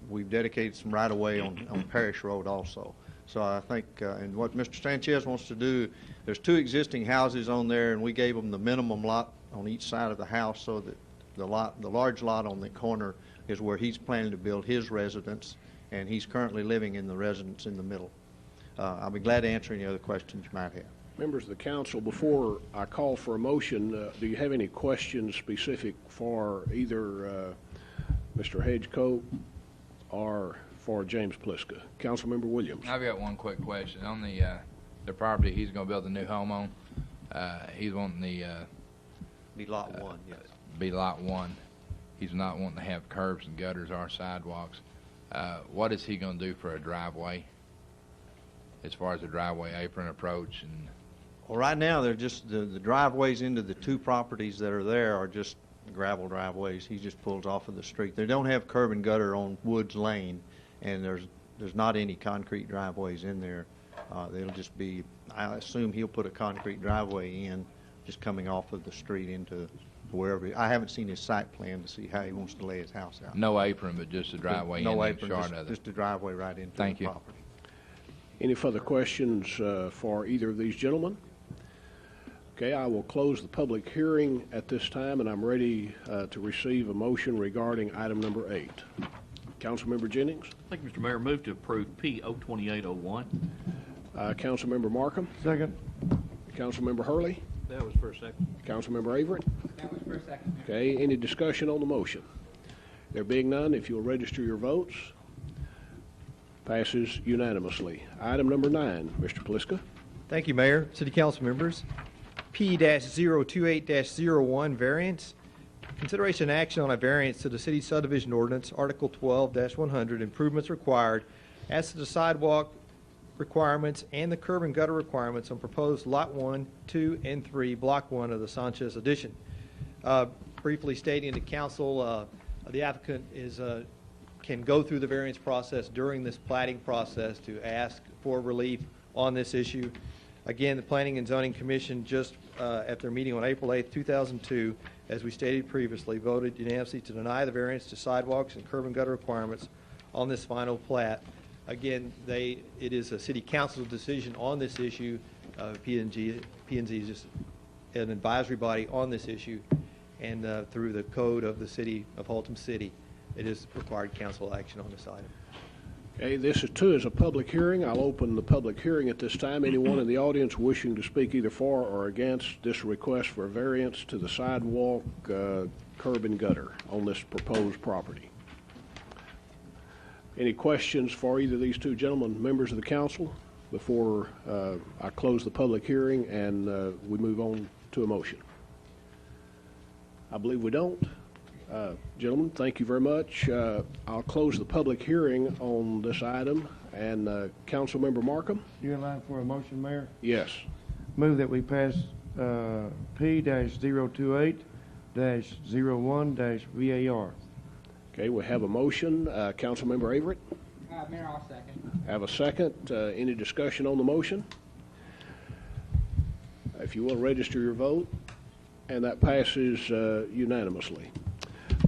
we've dedicated some right-of-way on Parish Road also. So I think, and what Mr. Sanchez wants to do, there's 2 existing houses on there, and we gave them the minimum lot on each side of the house, so that the large lot on the corner is where he's planning to build his residence, and he's currently living in the residence in the middle. I'll be glad to answer any other questions you might have. Members of the council, before I call for a motion, do you have any questions specific for either Mr. Hedgecock or for James Pliska? Councilmember Williams. I've got one quick question. On the property he's going to build a new home on, he's wanting the... Be lot 1, yes. Be lot 1. He's not wanting to have curbs and gutters or sidewalks. What is he going to do for a driveway, as far as the driveway apron approach? And Well, right now, they're just, the driveways into the 2 properties that are there are just gravel driveways. He just pulls off of the street. They don't have curb and gutter on Woods Lane, and there's not any concrete driveways in there. They'll just be, I assume he'll put a concrete driveway in, just coming off of the street into wherever. I haven't seen his site plan to see how he wants to lay his house out. no apron, but just a driveway No in apron, short just, of it. just a driveway right into Thank the you. property. Any further questions for either of these gentlemen? Okay, I will close the public hearing at this time, and I'm ready to receive a motion regarding item number 8. Councilmember Jennings? Thank you, Mr. Mayor. Move to approve P02801. Councilmember Markham? Second. Councilmember Hurley? That was for a second. Councilmember Averett? That was for a second. Okay, any discussion on the motion? There being none, if you'll register your votes. Passes unanimously. Item number 9, Mr. Pliska. Thank you, Mayor. City Council members. P-028-01 variance. Consideration and action on a variance to the City Subdivision Ordinance, Article 12-100, improvements required as to the sidewalk requirements and the curb and gutter requirements on proposed Lot 1, 2, and 3, Block 1 of the Sanchez Edition. Briefly stating to Council, the applicant can go through the variance process during this platting process to ask for relief on this issue. Again, the Planning and Zoning Commission just at their meeting on April 8, 2002, as we stated previously, voted unanimously to deny the variance to sidewalks and curb and gutter requirements on this final plat. Again, it is a City Council's decision on this issue. P&Z is just an advisory body on this issue, and through the code of the city of Haltom City, it is required council action on this item. Okay, this is a public hearing. I'll open the public hearing at this time. Anyone in the audience wishing to speak either for or against this request for a variance to the sidewalk, curb and gutter on this proposed property? Any questions for either of these two gentlemen, members of the council, before I close the public hearing and we move on to a motion? I believe we don't. Gentlemen, thank you very much. I'll close the public hearing on this item. And Councilmember Markham? You in line for a motion, Mayor? Yes. Move that we pass P-028-01-VAR. Okay, we have a motion. Councilmember Averett? Mayor, I'll second. Have a second. Any discussion on the motion? If you will, register your vote. And that passes unanimously.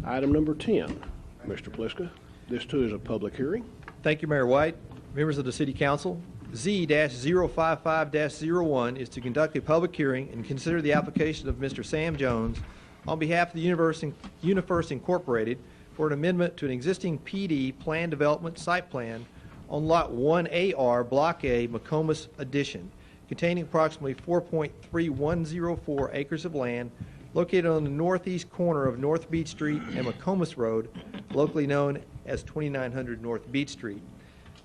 Item number 10, Mr. Pliska. This, too, is a public hearing. Thank you, Mayor White. Members of the City Council, Z-055-01 is to conduct a public hearing and consider the application of Mr. Sam Jones on behalf of the UniFirst Incorporated for an amendment to an existing PD Plan Development Site Plan on Lot 1AR, Block A, McComas Addition, containing approximately 4.3104 acres of land located on the northeast corner of North Beach Street and McComas Road, locally known as 2900 North Beach Street.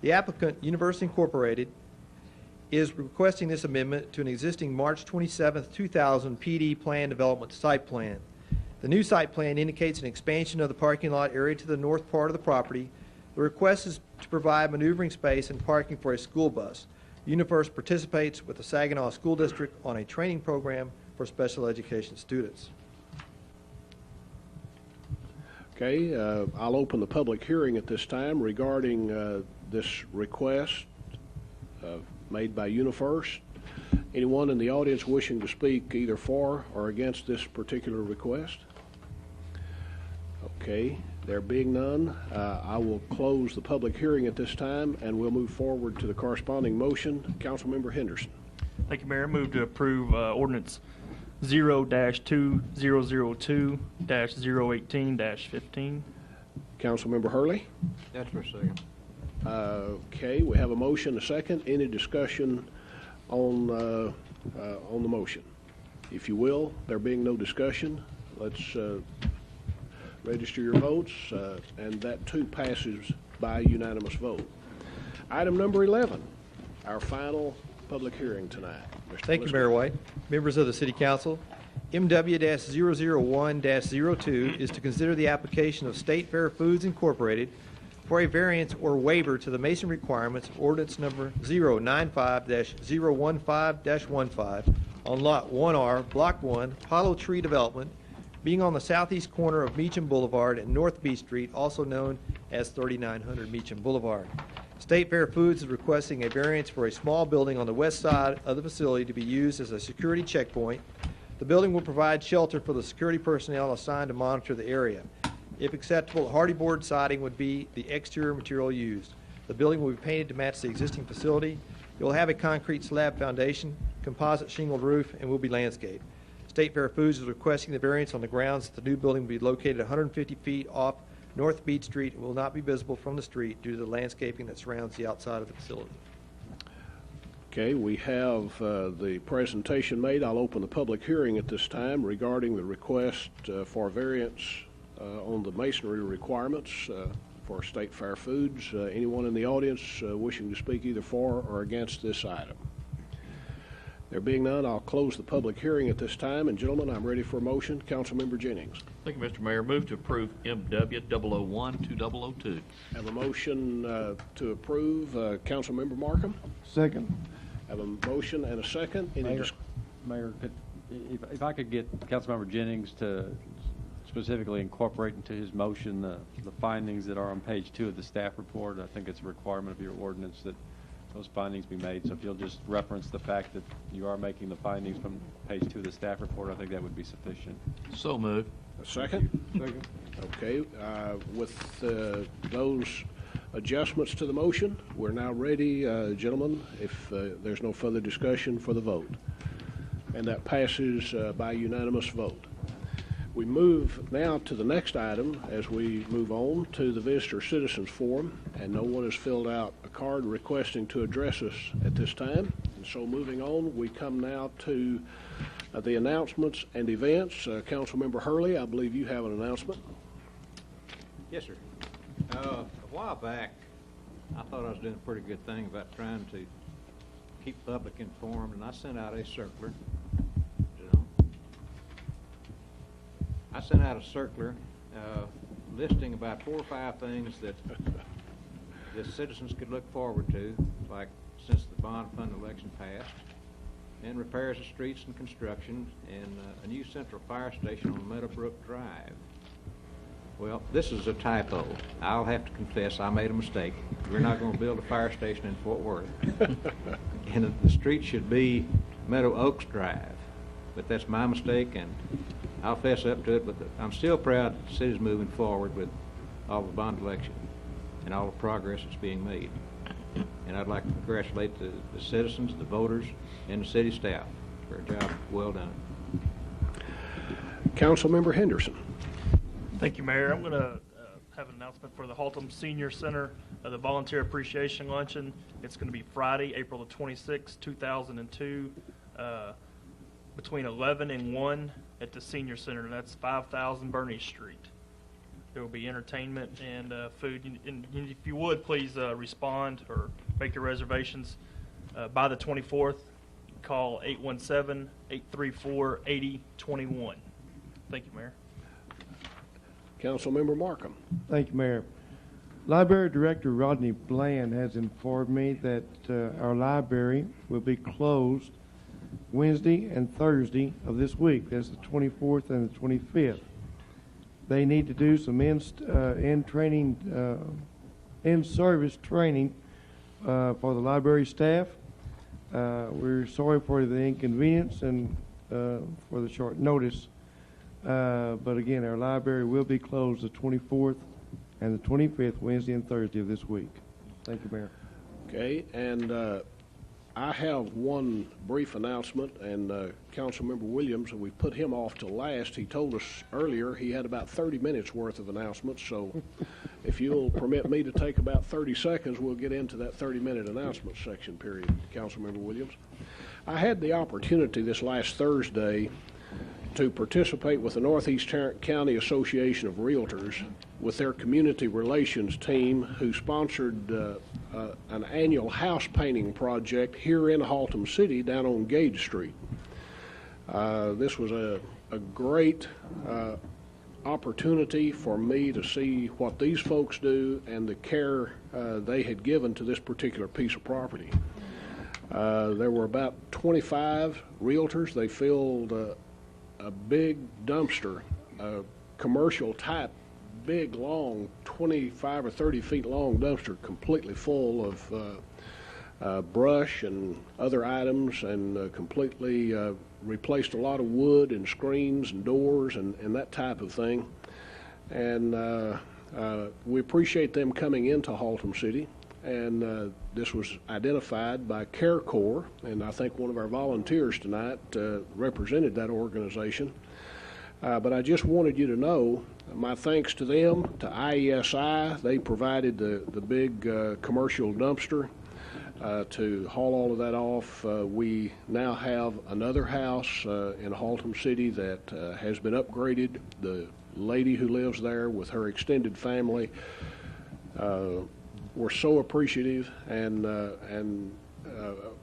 The applicant, UniFirst Incorporated, is requesting this amendment to an existing March 27, 2000 PD Plan Development Site Plan. The new site plan indicates an expansion of the parking lot area to the north part of the property. The request is to provide maneuvering space and parking for a school bus. UniFirst participates with the Saginaw School District on a training program for special education students. Okay, I'll open the public hearing at this time regarding this request made by UniFirst. Anyone in the audience wishing to speak either for or against this particular request? Okay, there being none, I will close the public hearing at this time, and we'll move forward to the corresponding motion. Councilmember Henderson. Thank you, Mayor. Move to approve ordinance 0-2002-018-15. Councilmember Hurley. That's for a second. Okay, we have a motion, a second. Any discussion on the motion? If you will, there being no discussion, let's register your votes, and that too passes by unanimous vote. Item number 11, our final public hearing tonight. Mr. Thank you, Mayor White. Members of the City Council, MW-001-02 is to consider the application of State Fair Foods Incorporated for a variance or waiver to the Mason requirements of ordinance number 095-015-15 on Lot 1R, Block 1, Hollow Tree Development, being on the southeast corner of Meacham Boulevard and North Beach Street, also known as 3900 Meacham Boulevard. State Fair Foods is requesting a variance for a small building on the west side of the facility to be used as a security checkpoint. The building will provide shelter for the security personnel assigned to monitor the area. If acceptable, hardy board siding would be the exterior material used. The building will be painted to match the existing facility. It will have a concrete slab foundation, composite shingled roof, and will be landscaped. State Fair Foods is requesting the variance on the grounds that the new building will be located 150 feet off North Beach Street and will not be visible from the street due to the landscaping that surrounds the outside of the facility. Okay, we have the presentation made. I'll open the public hearing at this time regarding the request for variance on the masonry requirements for State Fair Foods. Anyone in the audience wishing to speak either for or against this item? There being none, I'll close the public hearing at this time. And gentlemen, I'm ready for a motion. Councilmember Jennings. Thank you, Mr. Mayor. Move to approve MW-001-2002. Have a motion to approve. Councilmember Markham. Second. Have a motion and a second. Mayor, if I could get Councilmember Jennings to specifically incorporate into his motion the findings that are on page 2 of the staff report. I think it's a requirement of your ordinance that those findings be made. So if you'll just reference the fact that you are making the findings from page 2 of the staff report, I think that would be sufficient. So moved. A second? Second. Okay. With those adjustments to the motion, we're now ready, gentlemen, if there's no further discussion, for the vote. and that passes by unanimous vote. We move now to the next item as we move on to the Visitor Citizens Forum, and no one has filled out a card requesting to address us at this time. And so moving on, we come now to the announcements and events. Councilmember Hurley, I believe you have an announcement. Yes, sir. A while back, I thought I was doing a pretty good thing about trying to keep public informed, and I sent out a circular. I sent out a circular listing about 4 or 5 things that the citizens could look forward to, like since the bond fund election passed, and repairs of streets and construction, and a new central fire station on Meadowbrook Drive. Well, this is a typo. I'll have to confess I made a mistake. We're not going to build a fire station in Fort Worth. And the street should be Meadow Oaks Drive. But that's my mistake, and I'll fess up to it, but I'm still proud that the city's moving forward with all the bond election and all the progress that's being made. And I'd like to congratulate the citizens, the voters, and the city staff for a job well done. Councilmember Henderson. Thank you, Mayor. I'm going to have an announcement for the Haltom Senior Center, the Volunteer Appreciation Luncheon. It's going to be Friday, April the 26th, 2002, between 11 and 1 at the Senior Center, and that's 5000 Bernice Street. There will be entertainment and food. And if you would, please respond or make your reservations by the 24th. Call 817-834-8021. Thank you, Mayor. Councilmember Markham. Thank you, Mayor. Library Director Rodney Bland has informed me that our library will be closed Wednesday and Thursday of this week. That's the 24th and the 25th. They need to do some in-service training for the library staff. We're sorry for the inconvenience and for the short notice. But again, our library will be closed the 24th and the 25th, Wednesday and Thursday of this week. Thank you, Mayor. Okay, and I have one brief announcement, and Councilmember Williams, we put him off to last. He told us earlier he had about 30 minutes worth of announcements, so if you'll permit me to take about 30 seconds, we'll get into that 30-minute announcement section period, Councilmember Williams. I had the opportunity this last Thursday to participate with the Northeast Tarrant County Association of Realtors with their community relations team, who sponsored an annual house painting project here in Haltom City down on Gage Street. This was a great opportunity for me to see what these folks do and the care they had given to this particular piece of property. There were about 25 realtors. They filled a big dumpster, a commercial type, big, long, 25 or 30 feet long dumpster, completely full of brush and other items, and completely replaced a lot of wood and screens and doors and that type of thing. And we appreciate them coming into Haltom City. And this was identified by Care Corps, and I think one of our volunteers tonight represented that organization. But I just wanted you to know my thanks to them, to IESI. They provided the big commercial dumpster to haul all of that off. We now have another house in Haltom City that has been upgraded. The lady who lives there with her extended family were so appreciative and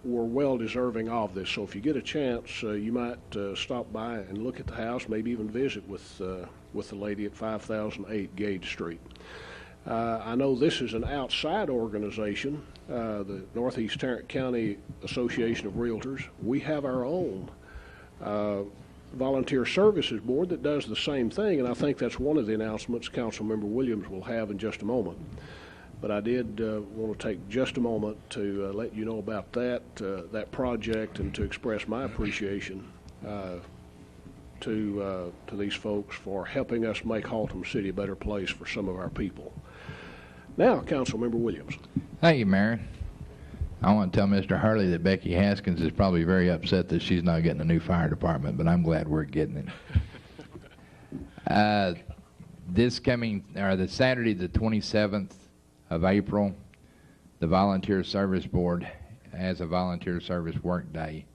were well deserving of this. So if you get a chance, you might stop by and look at the house, maybe even visit with the lady at 5008 Gage Street. I know this is an outside organization, the Northeast Tarrant County Association of Realtors. We have our own volunteer services board that does the same thing, and I think that's one of the announcements Councilmember Williams will have in just a moment. But I did want to take just a moment to let you know about that project, and to express my appreciation to these folks for helping us make Haltom City a better place for some of our people. Now, Councilmember Williams. Thank you, Mayor. I want to tell Mr. Hurley that Becky Haskins is probably very upset that she's not getting a new fire department, but I'm glad we're getting it. The Saturday, the 27th of April, the Volunteer Service Board has a volunteer service work day.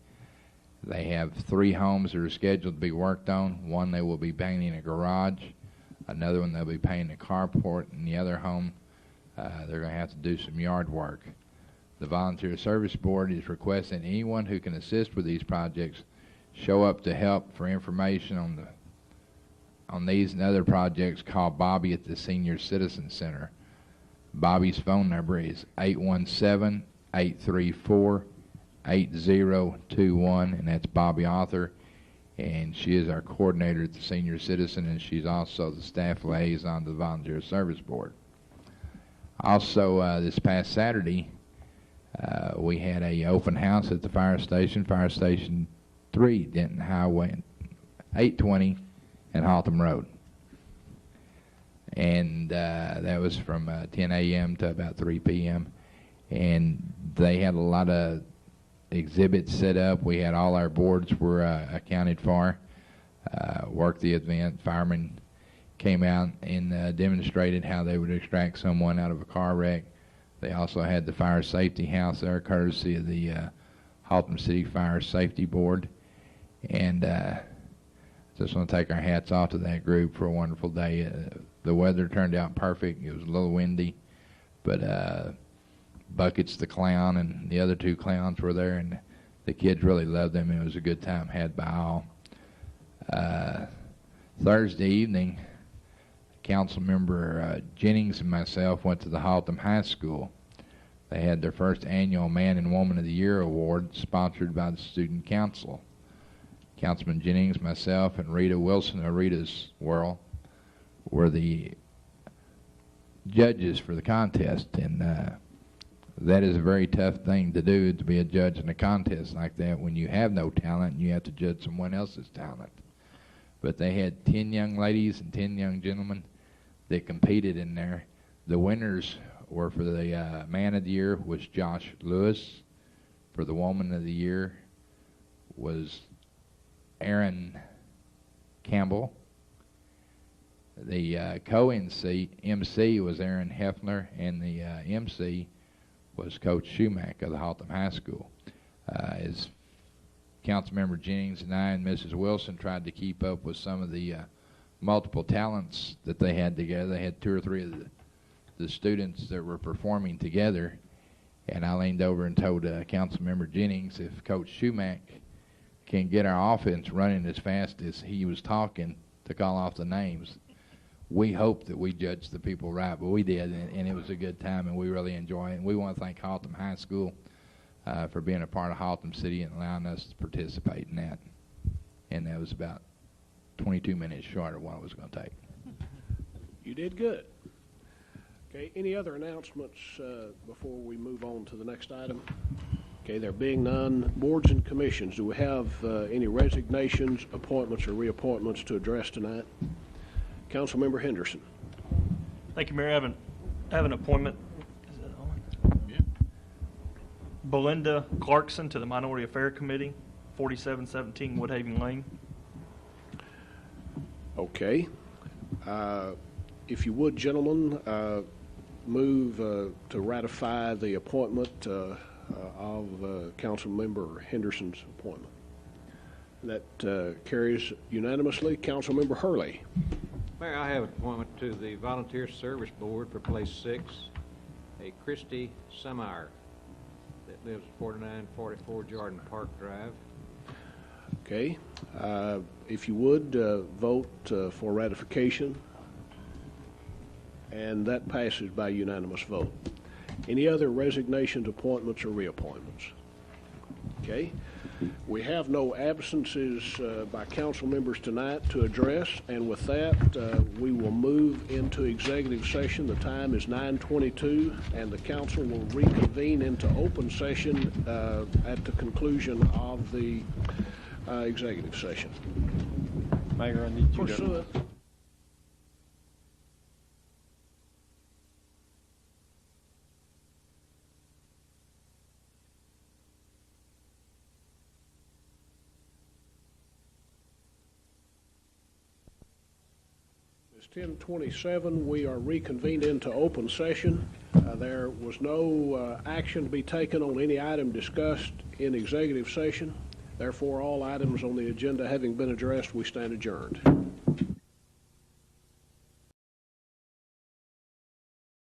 They have 3 homes that are scheduled to be worked on. One, they will be painting a garage. Another one, they'll be painting a carport. And the other home, they're going to have to do some yard work. The Volunteer Service Board is requesting anyone who can assist with these projects show up to help. For information on these and other projects, call Bobby at the Senior Citizen Center. Bobby's phone number is 817-834-8021, and that's Bobby Author, and she is our coordinator at the Senior Citizen, and she's also the staff liaison to the Volunteer Service Board. Also, this past Saturday, we had a open house at the Fire Station 3, Denton Highway, 820 and Haltom Road. And that was from 10 a.m. to about 3 p.m. And they had a lot of exhibits set up. We had all our boards were accounted for. Worked the event. Firemen came out and demonstrated how they would extract someone out of a car wreck. They also had the fire safety house there, courtesy of the Haltom City Fire Safety Board. And just want to take our hats off to that group for a wonderful day. The weather turned out perfect. It was a little windy, but Buckets the clown and the other 2 clowns were there, and the kids really loved them. It was a good time had by all. Thursday evening, Councilmember Jennings and myself went to the Haltom High School. They had their first annual Man and Woman of the Year award sponsored by the Student Council. Councilman Jennings, myself, and Rita Wilson of Rita's World were the judges for the contest, and that is a very tough thing to do, to be a judge in a contest like that when you have no talent and you have to judge someone else's talent. But they had 10 young ladies and 10 young gentlemen that competed in there. The winners were, for the Man of the Year was Josh Lewis. For the Woman of the Year was Aaron Campbell. The MC was Aaron Hefner, and the MC was Coach Schumack of the Haltom High School. As Councilmember Jennings and I and Mrs. Wilson tried to keep up with some of the multiple talents that they had together, they had 2 or 3 of the students that were performing together, and I leaned over and told Councilmember Jennings, if Coach Schumack can get our offense running as fast as he was talking to call off the names, we hope that we judged the people right, but we did, and it was a good time, and we really enjoyed it. And we want to thank Haltom High School for being a part of Haltom City and allowing us to participate in that. And that was about 22 minutes short of what I was going to take. You did good. Okay, any other announcements before we move on to the next item? Okay, there being none, boards and commissions, do we have any resignations, appointments, or reappointments to address tonight? Councilmember Henderson. Thank you, Mayor. I have an appointment. Is that on? Yeah. Belinda Clarkson to the Minority Affairs Committee, 4717 Woodhaven Lane. Okay. If you would, gentlemen, move to ratify the appointment of Councilmember Henderson's appointment. That carries unanimously. Councilmember Hurley. Mayor, I have an appointment to the Volunteer Service Board for Place 6, a Christy Summeyer that lives at 4944 Jordan Park Drive. Okay. If you would, vote for ratification. And that passes by unanimous vote. Any other resignations, appointments, or reappointments? Okay. We have no absences by council members tonight to address, and with that, we will move into executive session. The time is 9:22, and the council will reconvene into open session at the conclusion of the executive session. Mayor, I need you to... It's 10:27. We are reconvened into open session. There was no action to be taken on any item discussed in executive session. Therefore, all items on the agenda having been addressed, we stand adjourned.